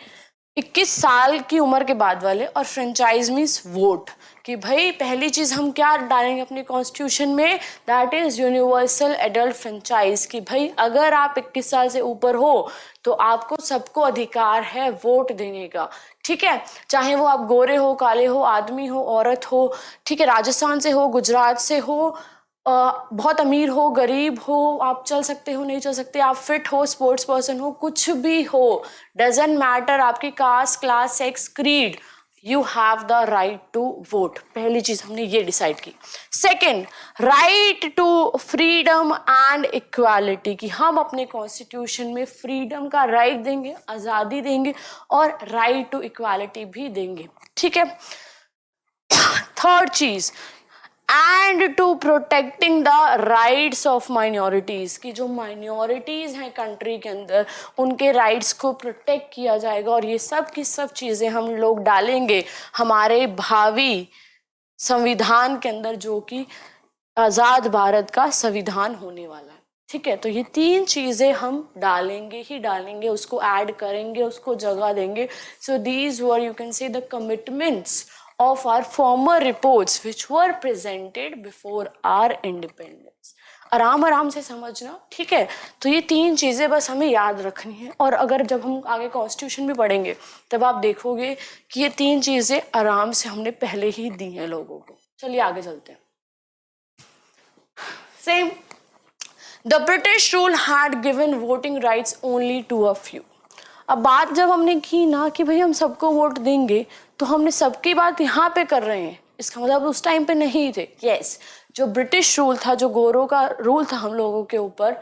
21 साल की उम्र के बाद वाले, और फ्रेंचाइज मीन्स वोट, कि भाई पहली चीज हम क्या डालेंगे अपने कॉन्स्टिट्यूशन में, that is universal adult franchise, कि भाई अगर आप 21 साल से ऊपर हो तो आपको सबको अधिकार है वोट देने का। ठीक है, चाहे वो आप गोरे हो, काले हो, आदमी हो, औरत हो, ठीक है, राजस्थान से हो, गुजरात से हो, बहुत अमीर हो, गरीब हो, आप चल सकते हो, नहीं चल सकते, आप फिट हो, स्पोर्ट्स पर्सन हो, कुछ भी हो, डजंट मैटर आपकी caste, class, sex, creed, you have the right to vote. पहली चीज हमने ये डिसाइड की। Second, right to freedom and equality, कि हम अपने कॉन्स्टिट्यूशन में फ्रीडम का राइट देंगे, आजादी देंगे, और राइट टू इक्वालिटी भी देंगे। ठीक है, थर्ड चीज, and to protecting the rights of minorities, की जो माइनॉरिटीज हैं कंट्री के अंदर उनके राइट्स को प्रोटेक्ट किया जाएगा, और ये सब की सब चीजें हम लोग डालेंगे हमारे भावी संविधान के अंदर, जो कि आजाद भारत का संविधान होने वाला है। ठीक है, तो ये 3 चीजें हम डालेंगे ही डालेंगे, उसको ऐड करेंगे, उसको जगह देंगे। So these were, you can say, the commitments of our former reports which were presented before our independence. आराम से समझना। ठीक है, तो ये 3 चीजें बस हमें याद रखनी है, और अगर जब हम आगे कॉन्स्टिट्यूशन भी पढ़ेंगे तब आप देखोगे कि ये 3 चीजें आराम से हमने पहले ही दी हैं लोगों को। चलिए आगे चलते हैं। Same, the British rule had given voting rights only to a few. अब बात जब हमने की ना कि भाई हम सबको वोट देंगे, तो हमने सबकी बात यहाँ पे कर रहे हैं, इसका मतलब उस टाइम पे नहीं थे। यस, जो ब्रिटिश रूल था, जो गोरों का रूल था हम लोगों के ऊपर,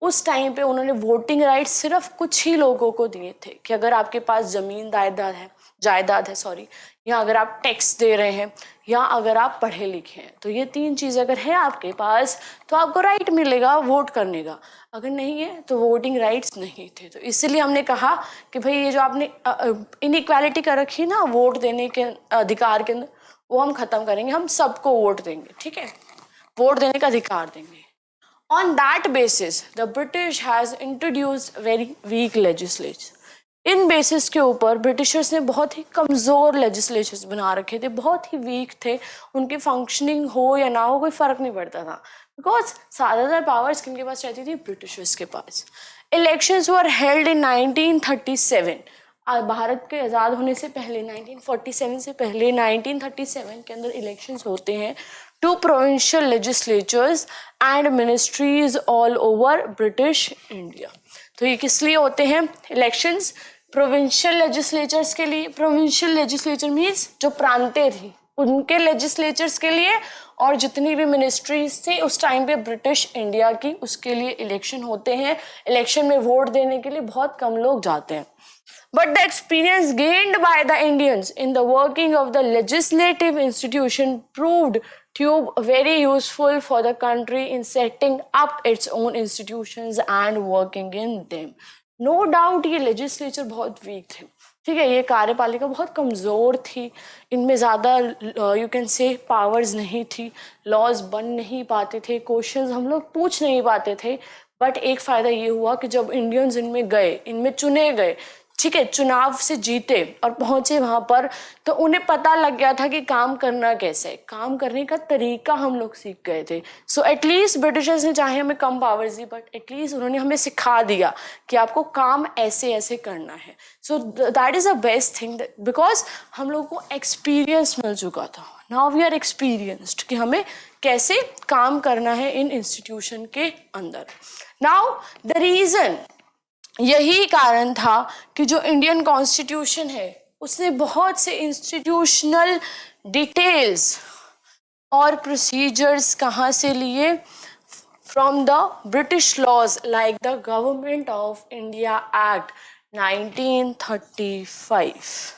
उस टाइम पे उन्होंने वोटिंग राइट सिर्फ कुछ ही लोगों को दिए थे, कि अगर आपके पास जमीन जायदाद है सॉरी, या अगर आप टैक्स दे रहे हैं, या अगर आप पढ़े लिखे हैं, तो ये 3 चीज़ अगर है आपके पास तो आपको राइट मिलेगा वोट करने का। अगर नहीं है तो वोटिंग राइट्स नहीं थे। तो इसलिए हमने कहा कि भाई ये जो आपने इनइक्वालिटी कर रखी ना वोट देने के अधिकार के अंदर, वो हम खत्म करेंगे, हम सबको वोट देंगे। ठीक है, वोट देने का अधिकार देंगे। On that basis, the British has introduced very weak legislation. In basis के ऊपर ब्रिटिशर्स ने बहुत ही कमज़ोर लेजिस्लेचर्स बना रखे थे, बहुत ही वीक थे, उनकी फंक्शनिंग हो या ना हो कोई फ़र्क नहीं पड़ता था, बिकॉज ज़्यादातर पावर्स किनके पास रहती थी, ब्रिटिशर्स के पास। Elections were held in 1937, Bharat के आज़ाद होने से पहले 1947 से पहले 1937 के अंदर इलेक्शंस होते हैं to provincial legislatures and ministries all over British India. तो ये किस लिए होते हैं इलेक्शंस? प्रोविंशियल लेजिस्लेचर्स के लिए। प्रोविंशियल लेजिस्लेचर मीन्स जो प्रांतें थी उनके लेजिस्लेचर्स के लिए, और जितनी भी मिनिस्ट्रीज थी उस टाइम पे ब्रिटिश इंडिया की, उसके लिए इलेक्शन होते हैं। इलेक्शन में वोट देने के लिए बहुत कम लोग जाते हैं। But the experience gained by the Indians in the working of the legislative institution proved to be very useful for the country in setting up its own institutions and working in them. No doubt ये legislature बहुत weak थे, ठीक है, ये कार्यपालिका बहुत कमज़ोर थी, इनमें ज़्यादा यू कैन से पावर्स नहीं थी, लॉज बन नहीं पाते थे, क्वेश्चंस हम लोग पूछ नहीं पाते थे। बट एक फ़ायदा ये हुआ कि जब इंडियंस इनमें गए, इनमें चुने गए, ठीक है, चुनाव से जीते और पहुंचे वहां पर, तो उन्हें पता लग गया था कि काम करना कैसे है, काम करने का तरीका हम लोग सीख गए थे। सो एटलीस्ट ब्रिटिशर्स ने चाहे हमें कम पावर्स दी, बट एटलीस्ट उन्होंने हमें सिखा दिया कि आपको काम ऐसे ऐसे करना है। So that is the best thing, because हम लोग को एक्सपीरियंस मिल चुका था। नाउ वी आर एक्सपीरियंस्ड कि हमें कैसे काम करना है इन इंस्टीट्यूशन के अंदर। नाउ द रीज़न, यही कारण था कि जो इंडियन कॉन्स्टिट्यूशन है उसने बहुत से इंस्टीट्यूशनल डिटेल्स और प्रोसीजर्स कहाँ से लिए? From the British laws like the government of India act 1935।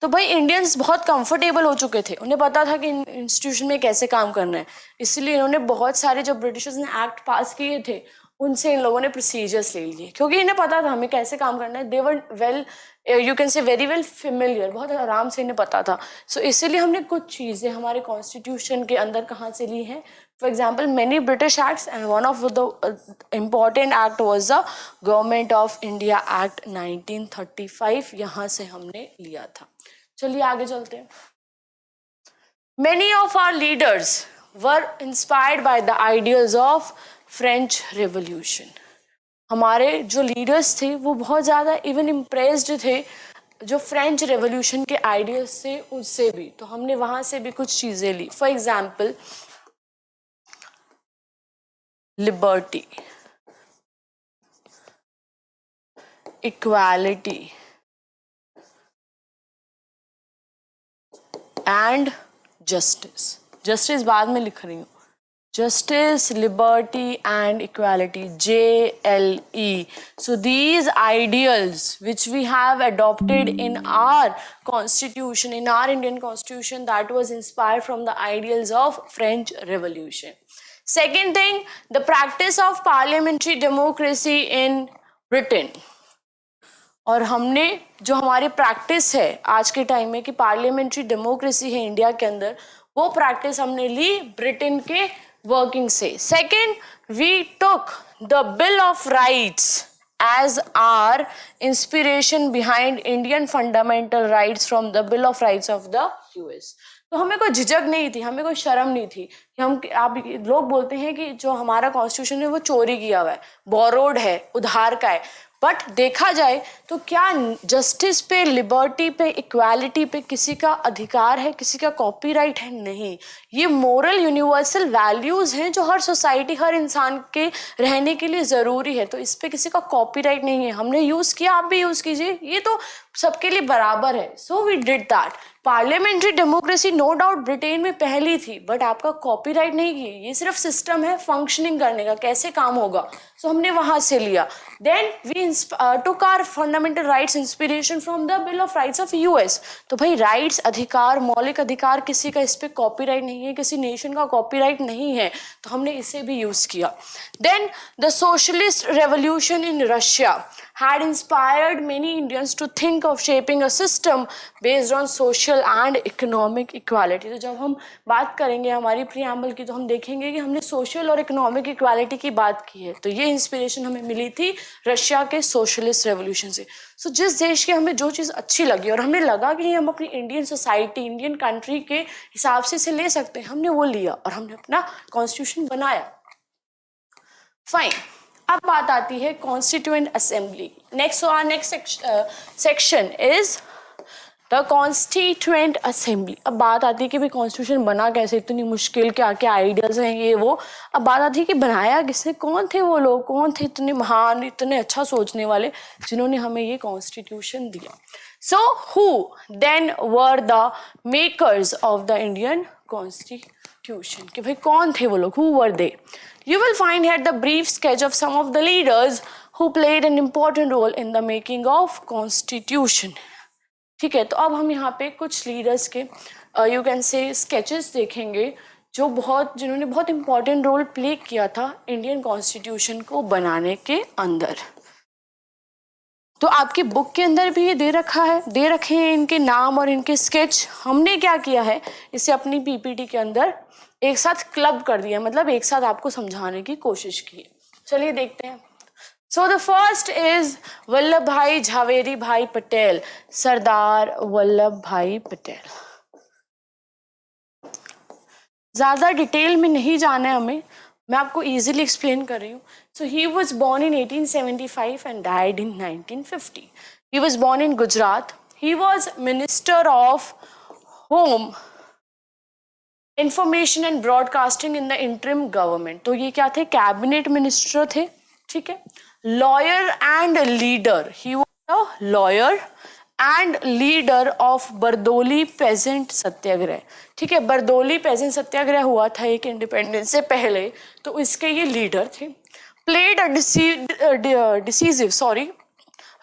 तो भाई इंडियंस बहुत कंफर्टेबल हो चुके थे, उन्हें पता था कि इंस्टीट्यूशन में कैसे काम करना है, इसलिए इन्होंने बहुत सारे जो ब्रिटिशर्स ने एक्ट पास किए थे उनसे इन लोगों ने प्रोसीजर्स ले लिए, क्योंकि इन्हें पता था हमें कैसे काम करना है। They were well, you can say very well familiar, बहुत आराम से इन्हें पता था। सो इसीलिए हमने कुछ चीज़ें हमारे कॉन्स्टिट्यूशन के अंदर कहाँ से ली हैं? For example many British acts and one of the important act was the government of India act 1935, यहाँ से हमने लिया था। चलिए आगे चलते हैं। Many of our leaders were inspired by the ideals of French revolution. हमारे जो लीडर्स थे वो बहुत ज़्यादा इवन इम्प्रेस्ड थे जो फ्रेंच रेवोल्यूशन के आइडियल्स थे उससे भी, तो हमने वहाँ से भी कुछ चीज़ें ली। For example liberty, equality and justice. Justice बाद में लिख रही हूँ, justice, liberty and equality, JLE. So these ideals which we have adopted in our constitution, in our Indian constitution, that was inspired from the ideals of French Revolution. Second thing, the practice of parliamentary democracy in Britain. और हमने जो हमारी प्रैक्टिस है आज के टाइम में कि पार्लियामेंट्री डेमोक्रेसी है इंडिया के अंदर, वो प्रैक्टिस हमने ली ब्रिटेन के वर्किंग से। Second, we took the bill of rights as our inspiration behind Indian fundamental rights from the bill of rights of the US. तो हमें कोई झिझक नहीं थी, हमें कोई शर्म नहीं थी कि हम, आप लोग बोलते हैं कि जो हमारा कॉन्स्टिट्यूशन है वो चोरी किया हुआ है, बोरोड है, उधार का है, बट देखा जाए तो क्या जस्टिस पे, लिबर्टी पे, इक्वालिटी पे किसी का अधिकार है, किसी का कॉपीराइट है? नहीं। ये मोरल यूनिवर्सल वैल्यूज़ हैं जो हर सोसाइटी, हर इंसान के रहने के लिए ज़रूरी है, तो इस पे किसी का कॉपीराइट नहीं है। हमने यूज़ किया, आप भी यूज़ कीजिए, ये तो सबके लिए बराबर है। So we did that. Parliamentary democracy no doubt Britain में पहली थी, बट आपका कॉपीराइट नहीं की, ये सिर्फ सिस्टम है फंक्शनिंग करने का, कैसे काम होगा, सो हमने वहाँ से लिया। Then we took our fundamental rights inspiration from the bill of rights of US. तो भाई राइट्स, अधिकार, मौलिक अधिकार, किसी का इस पर कॉपीराइट नहीं है, किसी नेशन का कॉपीराइट नहीं है, तो हमने इसे भी यूज़ किया। Then the socialist revolution in Russia had inspired many Indians to think of shaping a system based on social social and economic equality. तो जब हम बात करेंगे हमारी प्रीएम्बल की तो हम देखेंगे कि हमने सोशल और इकोनॉमिक इक्वालिटी की बात की है। तो ये इंस्पिरेशन हमें मिली थी रशिया के सोशलिस्ट रेवोल्यूशन से। सो जिस देश की हमें जो चीज़ अच्छी लगी और हमें लगा कि हम अपनी इंडियन सोसाइटी इंडियन कंट्री के हिसाब से इसे ले सकते हैं, हमने वो लिया और हमने अपना कॉन्स्टिट्यूशन बनाया। फाइन, अब बात आती है constituent assembly. Next section is the constituent assembly. अब बात आती है कि भाई कॉन्स्टिट्यूशन बना कैसे, इतनी मुश्किल, क्या क्या आइडियाज हैं ये वो। अब बात आती है कि बनाया किसने, कौन थे वो लोग, कौन थे इतने महान, इतने अच्छा सोचने वाले जिन्होंने हमें ये कॉन्स्टिट्यूशन दिया। So who then were the makers of the Indian constitution, कि भाई कौन थे वो लोग, who were they. You will find here the brief sketch of some of the leaders who played an important role in the making of constitution. ठीक है, तो अब हम यहाँ पे कुछ लीडर्स के यू कैन से स्केचेस देखेंगे जिन्होंने बहुत इंपॉर्टेंट रोल प्ले किया था इंडियन कॉन्स्टिट्यूशन को बनाने के अंदर। तो आपकी बुक के अंदर भी ये दे रखे हैं इनके नाम और इनके स्केच। हमने क्या किया है, इसे अपनी पीपीटी के अंदर एक साथ क्लब कर दिया, मतलब एक साथ आपको समझाने की कोशिश की। चलिए देखते हैं। So the first is Vallabh भाई झावेरी भाई पटेल, सरदार वल्लभ भाई पटेल। ज्यादा डिटेल में नहीं जाना है हमें, मैं आपको इजीली एक्सप्लेन कर रही हूँ। So he was born in 1875 and died in 1950। He was born in Gujarat. He was minister of home, information and broadcasting in the interim government. तो ये क्या थे, कैबिनेट मिनिस्टर थे। ठीक है, lawyer and leader, he was a lawyer and leader of Bardoli peasant satyagraha. ठीक है, बरदौली पेजेंट सत्याग्रह हुआ था एक इंडिपेंडेंस से पहले, तो इसके ये लीडर थे। Played a decisive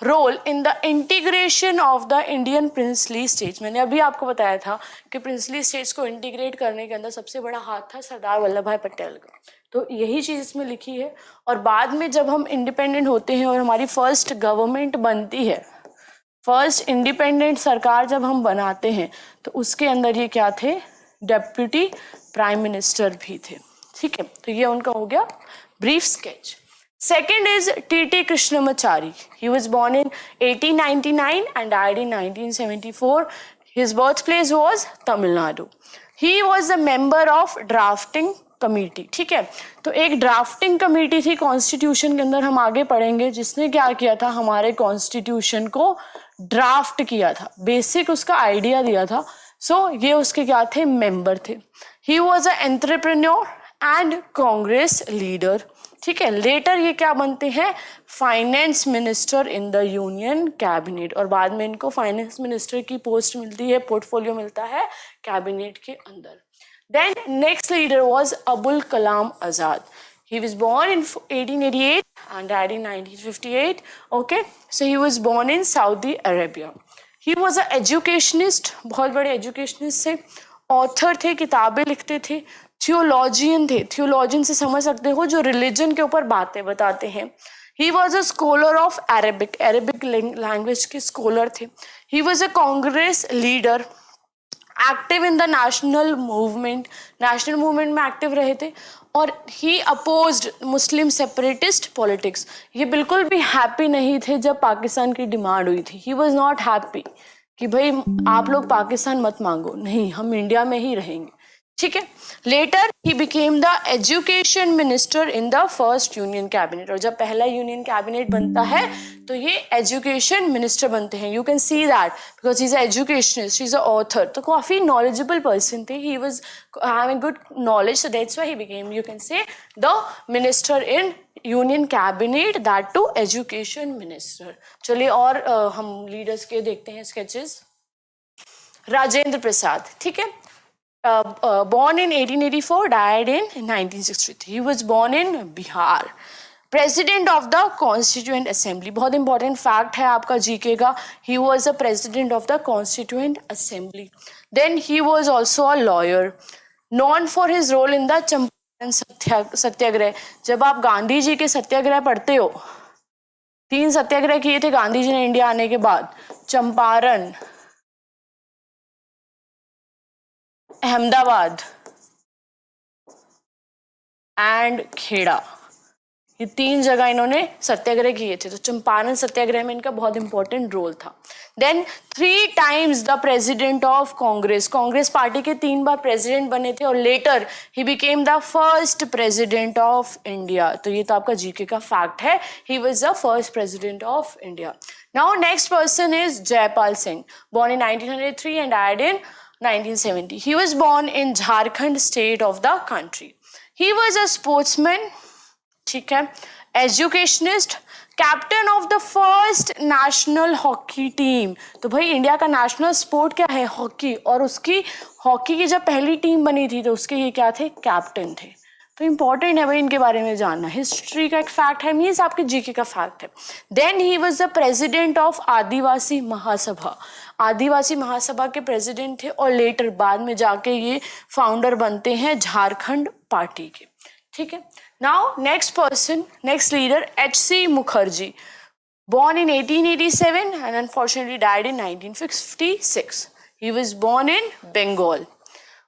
role in the integration of the Indian princely states. मैंने अभी आपको बताया था कि प्रिंसली स्टेट्स को इंटीग्रेट करने के अंदर सबसे बड़ा हाथ था सरदार वल्लभ भाई पटेल का। तो यही चीज़ इसमें लिखी है। और बाद में जब हम इंडिपेंडेंट होते हैं और हमारी फर्स्ट गवर्नमेंट बनती है, फर्स्ट इंडिपेंडेंट सरकार जब हम बनाते हैं, तो उसके अंदर ये क्या थे, डेप्यूटी प्राइम मिनिस्टर भी थे। ठीक है, तो ये उनका हो गया brief sketch. Second is T.T. Krishnamachari. He was born in 1899 and died in 1974. His birthplace was Tamil Nadu. He was a member of drafting committee. ठीक है, तो एक ड्राफ्टिंग कमेटी थी कॉन्स्टिट्यूशन के अंदर, हम आगे पढ़ेंगे, जिसने क्या किया था, हमारे कॉन्स्टिट्यूशन को ड्राफ्ट किया था, बेसिक उसका आइडिया दिया था। सो ये उसके क्या थे, मेंबर थे। He was a entrepreneur and Congress leader. ठीक है, लेटर ये क्या बनते हैं, finance minister in the union cabinet, और बाद में इनको फाइनेंस मिनिस्टर की पोस्ट मिलती है, पोर्टफोलियो मिलता है कैबिनेट के अंदर। Then next leader was Abul Kalam Azad. He was born in 1888 and died in 1958. Okay, so he was born in Saudi Arabia. He was an educationist, बहुत बड़े एजुकेशनिस्ट थे, ऑथर थे, किताबें लिखते थे, थियोलॉजियन थे। थियोलॉजियन से समझ सकते हो जो रिलीजन के ऊपर बातें बताते हैं। ही was a scholar of Arabic, Arabic language के स्कॉलर थे। He was a Congress leader, active in the national movement में एक्टिव रहे थे। और ही अपोज्ड मुस्लिम सेपरेटिस्ट पॉलिटिक्स। ये बिल्कुल भी हैप्पी नहीं थे जब पाकिस्तान की डिमांड हुई थी। ही वॉज नॉट हैप्पी कि भाई आप लोग पाकिस्तान मत मांगो, नहीं, हम इंडिया में ही रहेंगे। ठीक है, later he became the education minister in the first union cabinet, और जब पहला यूनियन कैबिनेट बनता है तो ये एजुकेशन मिनिस्टर बनते हैं। You can see that because he is educationist, he is a author, तो काफी नॉलेजेबल पर्सन थे। He was having good knowledge, so that's why he became, you can say, the minister in union cabinet, that too education minister. चलिए और हम लीडर्स के देखते हैं स्केचेस। राजेंद्र प्रसाद, ठीक है, born in 1884, died in 1963. He was born in Bihar. President of the Constituent Assembly, बहुत important fact है आपका जीके का, he was a president of the Constituent Assembly. Then he was also a lawyer, known for his role in the Champaran सत्याग्रह। जब आप गांधी जी के सत्याग्रह पढ़ते हो, 3 सत्याग्रह किए थे गांधी जी ने इंडिया आने के बाद, चंपारण, अहमदाबाद एंड खेड़ा, ये 3 जगह इन्होंने सत्याग्रह किए थे। तो चंपारण सत्याग्रह में इनका बहुत इंपॉर्टेंट रोल था। Then 3 times the president of Congress, Congress party के 3 बार प्रेसिडेंट बने थे और later he became the first president of India. तो ये तो आपका जीके का फैक्ट है, he was the first president of India. Now next person is Jaipal Singh, born in 1903 and died in 1970. He was born in Jharkhand state of the country. He was a sportsman, ठीक है, educationist, captain of the first national hockey team. तो भाई इंडिया का नेशनल स्पोर्ट क्या है? हॉकी, और उसकी हॉकी की जब पहली टीम बनी थी तो उसके ये क्या थे? कैप्टन थे। तो इंपॉर्टेंट है भाई इनके बारे में जानना, हिस्ट्री का एक फैक्ट है, मीन्स आपके जीके का फैक्ट है। Then he was the president of Adivasi Mahasabha, Adivasi Mahasabha के प्रेसिडेंट थे और लेटर बाद में जाके ये फाउंडर बनते हैं झारखंड पार्टी के, ठीक है। Now next person, next leader H.C. Mukherjee, born in 1887 and unfortunately died in 1956. He was born in Bengal.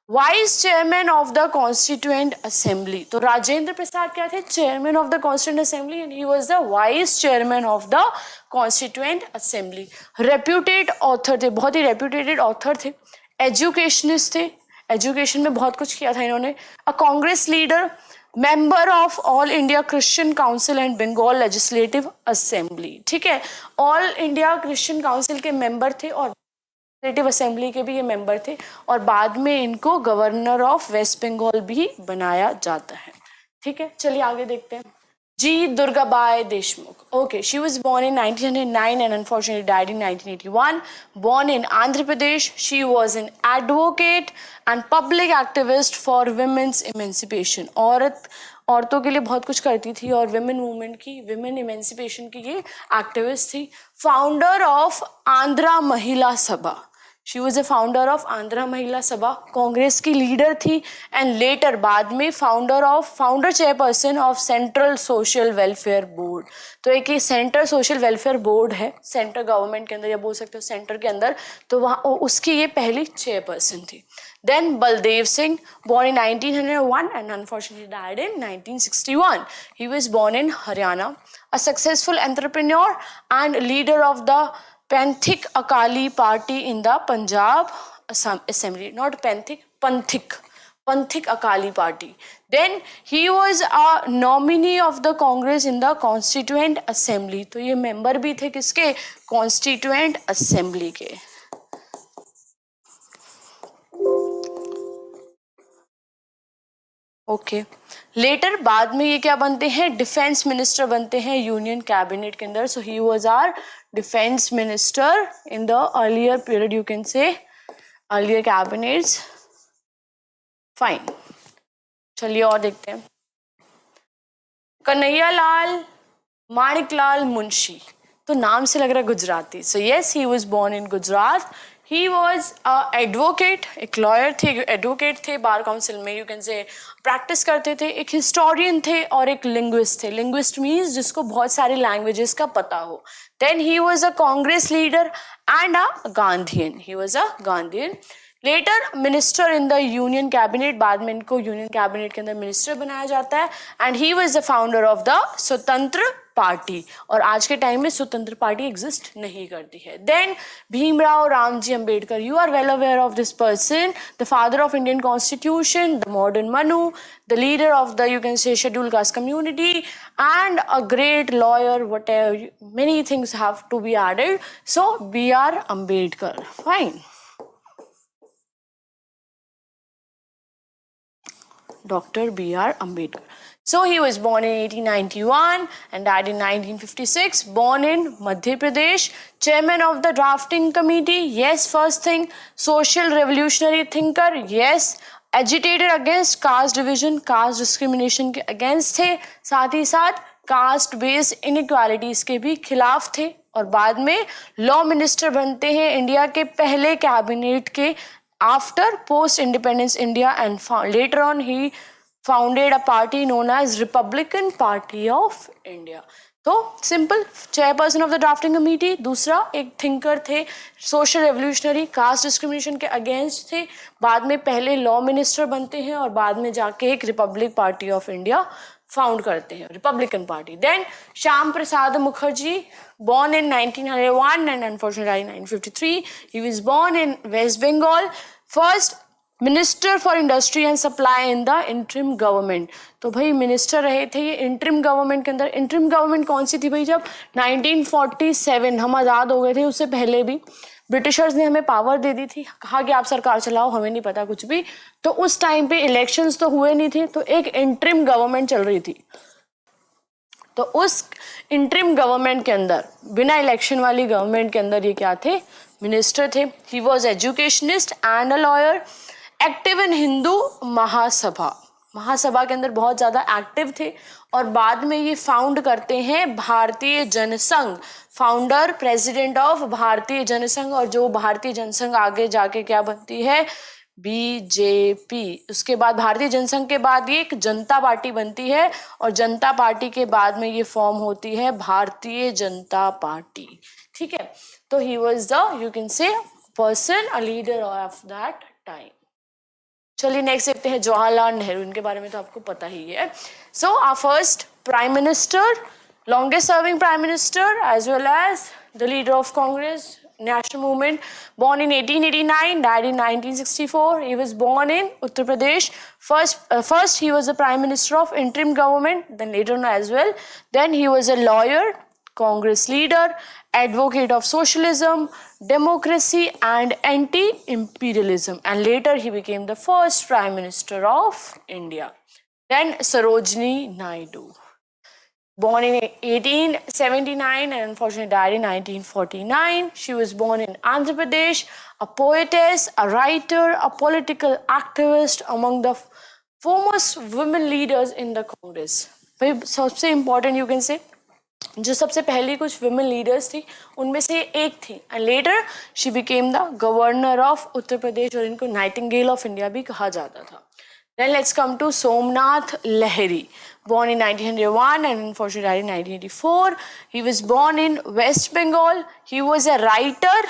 Vice chairman of the constituent assembly, तो राजेंद्र प्रसाद क्या थे? Chairman of the constituent assembly and he was the vice chairman of the constituent assembly. Reputed author थे, बहुत ही रेप्यूटेड ऑथर थे, एजुकेशनिस्ट थे, एजुकेशन में बहुत कुछ किया था इन्होंने। A Congress leader, member of all India Christian council and Bengal legislative assembly, ठीक है, ऑल इंडिया क्रिश्चियन काउंसिल के मेंबर थे और लेजिस्लेटिव असेंबली के भी ये मेंबर थे और बाद में इनको गवर्नर ऑफ वेस्ट बंगाल भी बनाया जाता है, ठीक है। चलिए आगे देखते हैं। जी Durgabai Deshmukh, okay, she was born in 1909 and unfortunately died in 1981. Born in Andhra Pradesh, she was an advocate and public activist for women's emancipation. औरतों के लिए बहुत कुछ करती थी और विमेन मूवमेंट की, विमेन इमेंसिपेशन की ये एक्टिविस्ट थी। फाउंडर ऑफ आंध्रा महिला सभा, she was a founder of Andhra महिला सभा, कांग्रेस की लीडर थी एंड लेटर बाद में founder chairperson of central social welfare board. तो एक ये सेंट्रल सोशल वेलफेयर बोर्ड है सेंट्रल गवर्नमेंट के अंदर, या बोल सकते हो सेंटर के अंदर, तो वहाँ उसकी ये पहली चेयरपर्सन थी। Then Baldev Singh, born in 1901 and unfortunately died in 1961. He was born in Haryana, a successful entrepreneur and leader of the Panthik Akali Party in the Punjab Assembly, not Panthik Akali Party. Then he was a nominee of the Congress in the Constituent Assembly. तो ये मेंबर भी थे किसके? Constituent Assembly के। ओके, लेटर बाद में ये क्या बनते हैं? डिफेंस मिनिस्टर बनते हैं यूनियन कैबिनेट के अंदर। So he was our defence minister in the earlier period, you can say earlier cabinets, fine. चलिए और देखते हैं। कन्हैयालाल माणिकलाल मुंशी, तो नाम से लग रहा है Gujarati. So yes, he was born in Gujarat. He was advocate, एक लॉयर थे, एडवोकेट थे, बार काउंसिल में यू कैन से प्रैक्टिस करते थे, एक हिस्टोरियन थे और एक लिंग्विस्ट थे। लिंग्विस्ट मीन्स जिसको बहुत सारे लैंग्वेजेस का पता हो। Then he was a Congress leader and a Gandhian, he was a Gandhian. Later minister in the union cabinet, बाद में इनको यूनियन कैबिनेट के अंदर मिनिस्टर बनाया जाता है। And he was the founder of the स्वतंत्र पार्टी, और आज के टाइम में स्वतंत्र पार्टी एग्जिस्ट नहीं करती है। Then Bhimrao Ramji Ambedkar, you are well aware of this person, the father of Indian constitution, the modern Manu, the leader of the, you can say, scheduled caste community, and a great lawyer, whatever, many things have to be added. So B.R. Ambedkar, fine. Dr. B.R. Ambedkar. So he was born in 1891 and died in 1956. Born in Madhya Pradesh, chairman of the drafting committee. Yes, first thing, social revolutionary thinker. Yes, agitated against caste division, caste discrimination के against थे, साथ ही साथ caste based inequalities के भी खिलाफ थे, और बाद में लॉ मिनिस्टर बनते हैं इंडिया के पहले कैबिनेट के after post independence India, and later on he founded a party known as Republican Party of India. तो simple, chairperson of the drafting committee. दूसरा एक थिंकर थे, सोशल रेवोल्यूशनरी, कास्ट डिस्क्रिमिनेशन के अगेंस्ट थे, बाद में पहले लॉ मिनिस्टर बनते हैं और बाद में जाके एक republic party of India found करते हैं, republican party. Then Shyama Prasad Mukherjee, born in 1901 and unfortunately 1953, he was born in West Bengal, first minister for industry and supply in the interim government. तो भाई मिनिस्टर रहे थे ये इंटरिम गवर्नमेंट के अंदर। इंटरिम गवर्नमेंट कौन सी थी भाई? जब 1947 हम आज़ाद हो गए थे, उससे पहले भी ब्रिटिशर्स ने हमें पावर दे दी थी, कहा कि आप सरकार चलाओ, हमें नहीं पता कुछ भी। तो उस टाइम पे इलेक्शंस तो हुए नहीं थे, तो एक इंटरिम गवर्नमेंट चल रही थी। तो उस इंटरिम गवर्नमेंट के अंदर, बिना इलेक्शन वाली गवर्नमेंट के अंदर, ये क्या थे? मिनिस्टर थे। He was educationist and a lawyer, active in Hindu Mahasabha, Mahasabha के अंदर बहुत ज़्यादा एक्टिव थे। और बाद में ये फाउंड करते हैं भारतीय जनसंघ, फाउंडर प्रेसिडेंट ऑफ भारतीय जनसंघ। और जो भारतीय जनसंघ आगे जाके क्या बनती है? बीजेपी। उसके बाद भारतीय जनसंघ के बाद ये एक जनता पार्टी बनती है, और जनता पार्टी के बाद में ये फॉर्म होती है भारतीय जनता पार्टी। ठीक है, तो ही वॉज द, यू कैन से, person, a leader of that time. चलिए नेक्स्ट देखते हैं जवाहरलाल नेहरू। इनके बारे में तो आपको पता ही है। So our first prime minister, longest serving prime minister as well as the leader of Congress national movement, born in 1889, died in 1964. He was born in Uttar Pradesh. First he was the prime minister of interim government, then later on as well. Then he was a lawyer, Congress leader, advocate of socialism, democracy and anti-imperialism, and later he became the first prime minister of India. Then Sarojini Naidu, born in 1879 and unfortunately died in 1949. She was born in Andhra Pradesh, a poetess, a writer, a political activist, among the foremost women leaders in the Congress. भाई सबसे important you can say, जो सबसे पहली कुछ women leaders थी उनमें से एक थी, and later she became the governor of Uttar Pradesh, और इनको नाइटिंगेल ऑफ इंडिया भी कहा जाता था। Then let's come to Somnath Lahiri, born in 1901 and unfortunately died in 1984. He was born in West Bengal. He was a writer,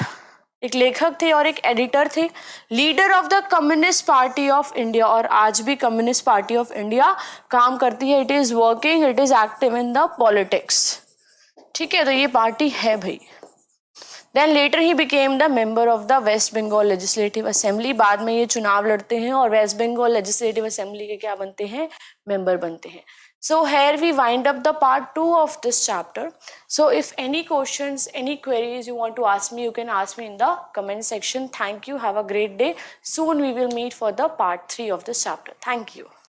एक लेखक थे और एक एडिटर थे, leader of the communist party of India, और आज भी कम्युनिस्ट पार्टी ऑफ इंडिया काम करती है। It is working, it is active in the politics. ठीक है, तो ये पार्टी है भाई। Then later he became the member of the West Bengal Legislative Assembly. बाद में ये चुनाव लड़ते हैं और West Bengal Legislative Assembly के क्या बनते हैं? मेंबर बनते हैं। So here we wind up the part 2 of this chapter. So if any questions, any queries you want to ask me, you can ask me in the comment section. Thank you. Have a great day. Soon we will meet for the part 3 of this chapter. Thank you.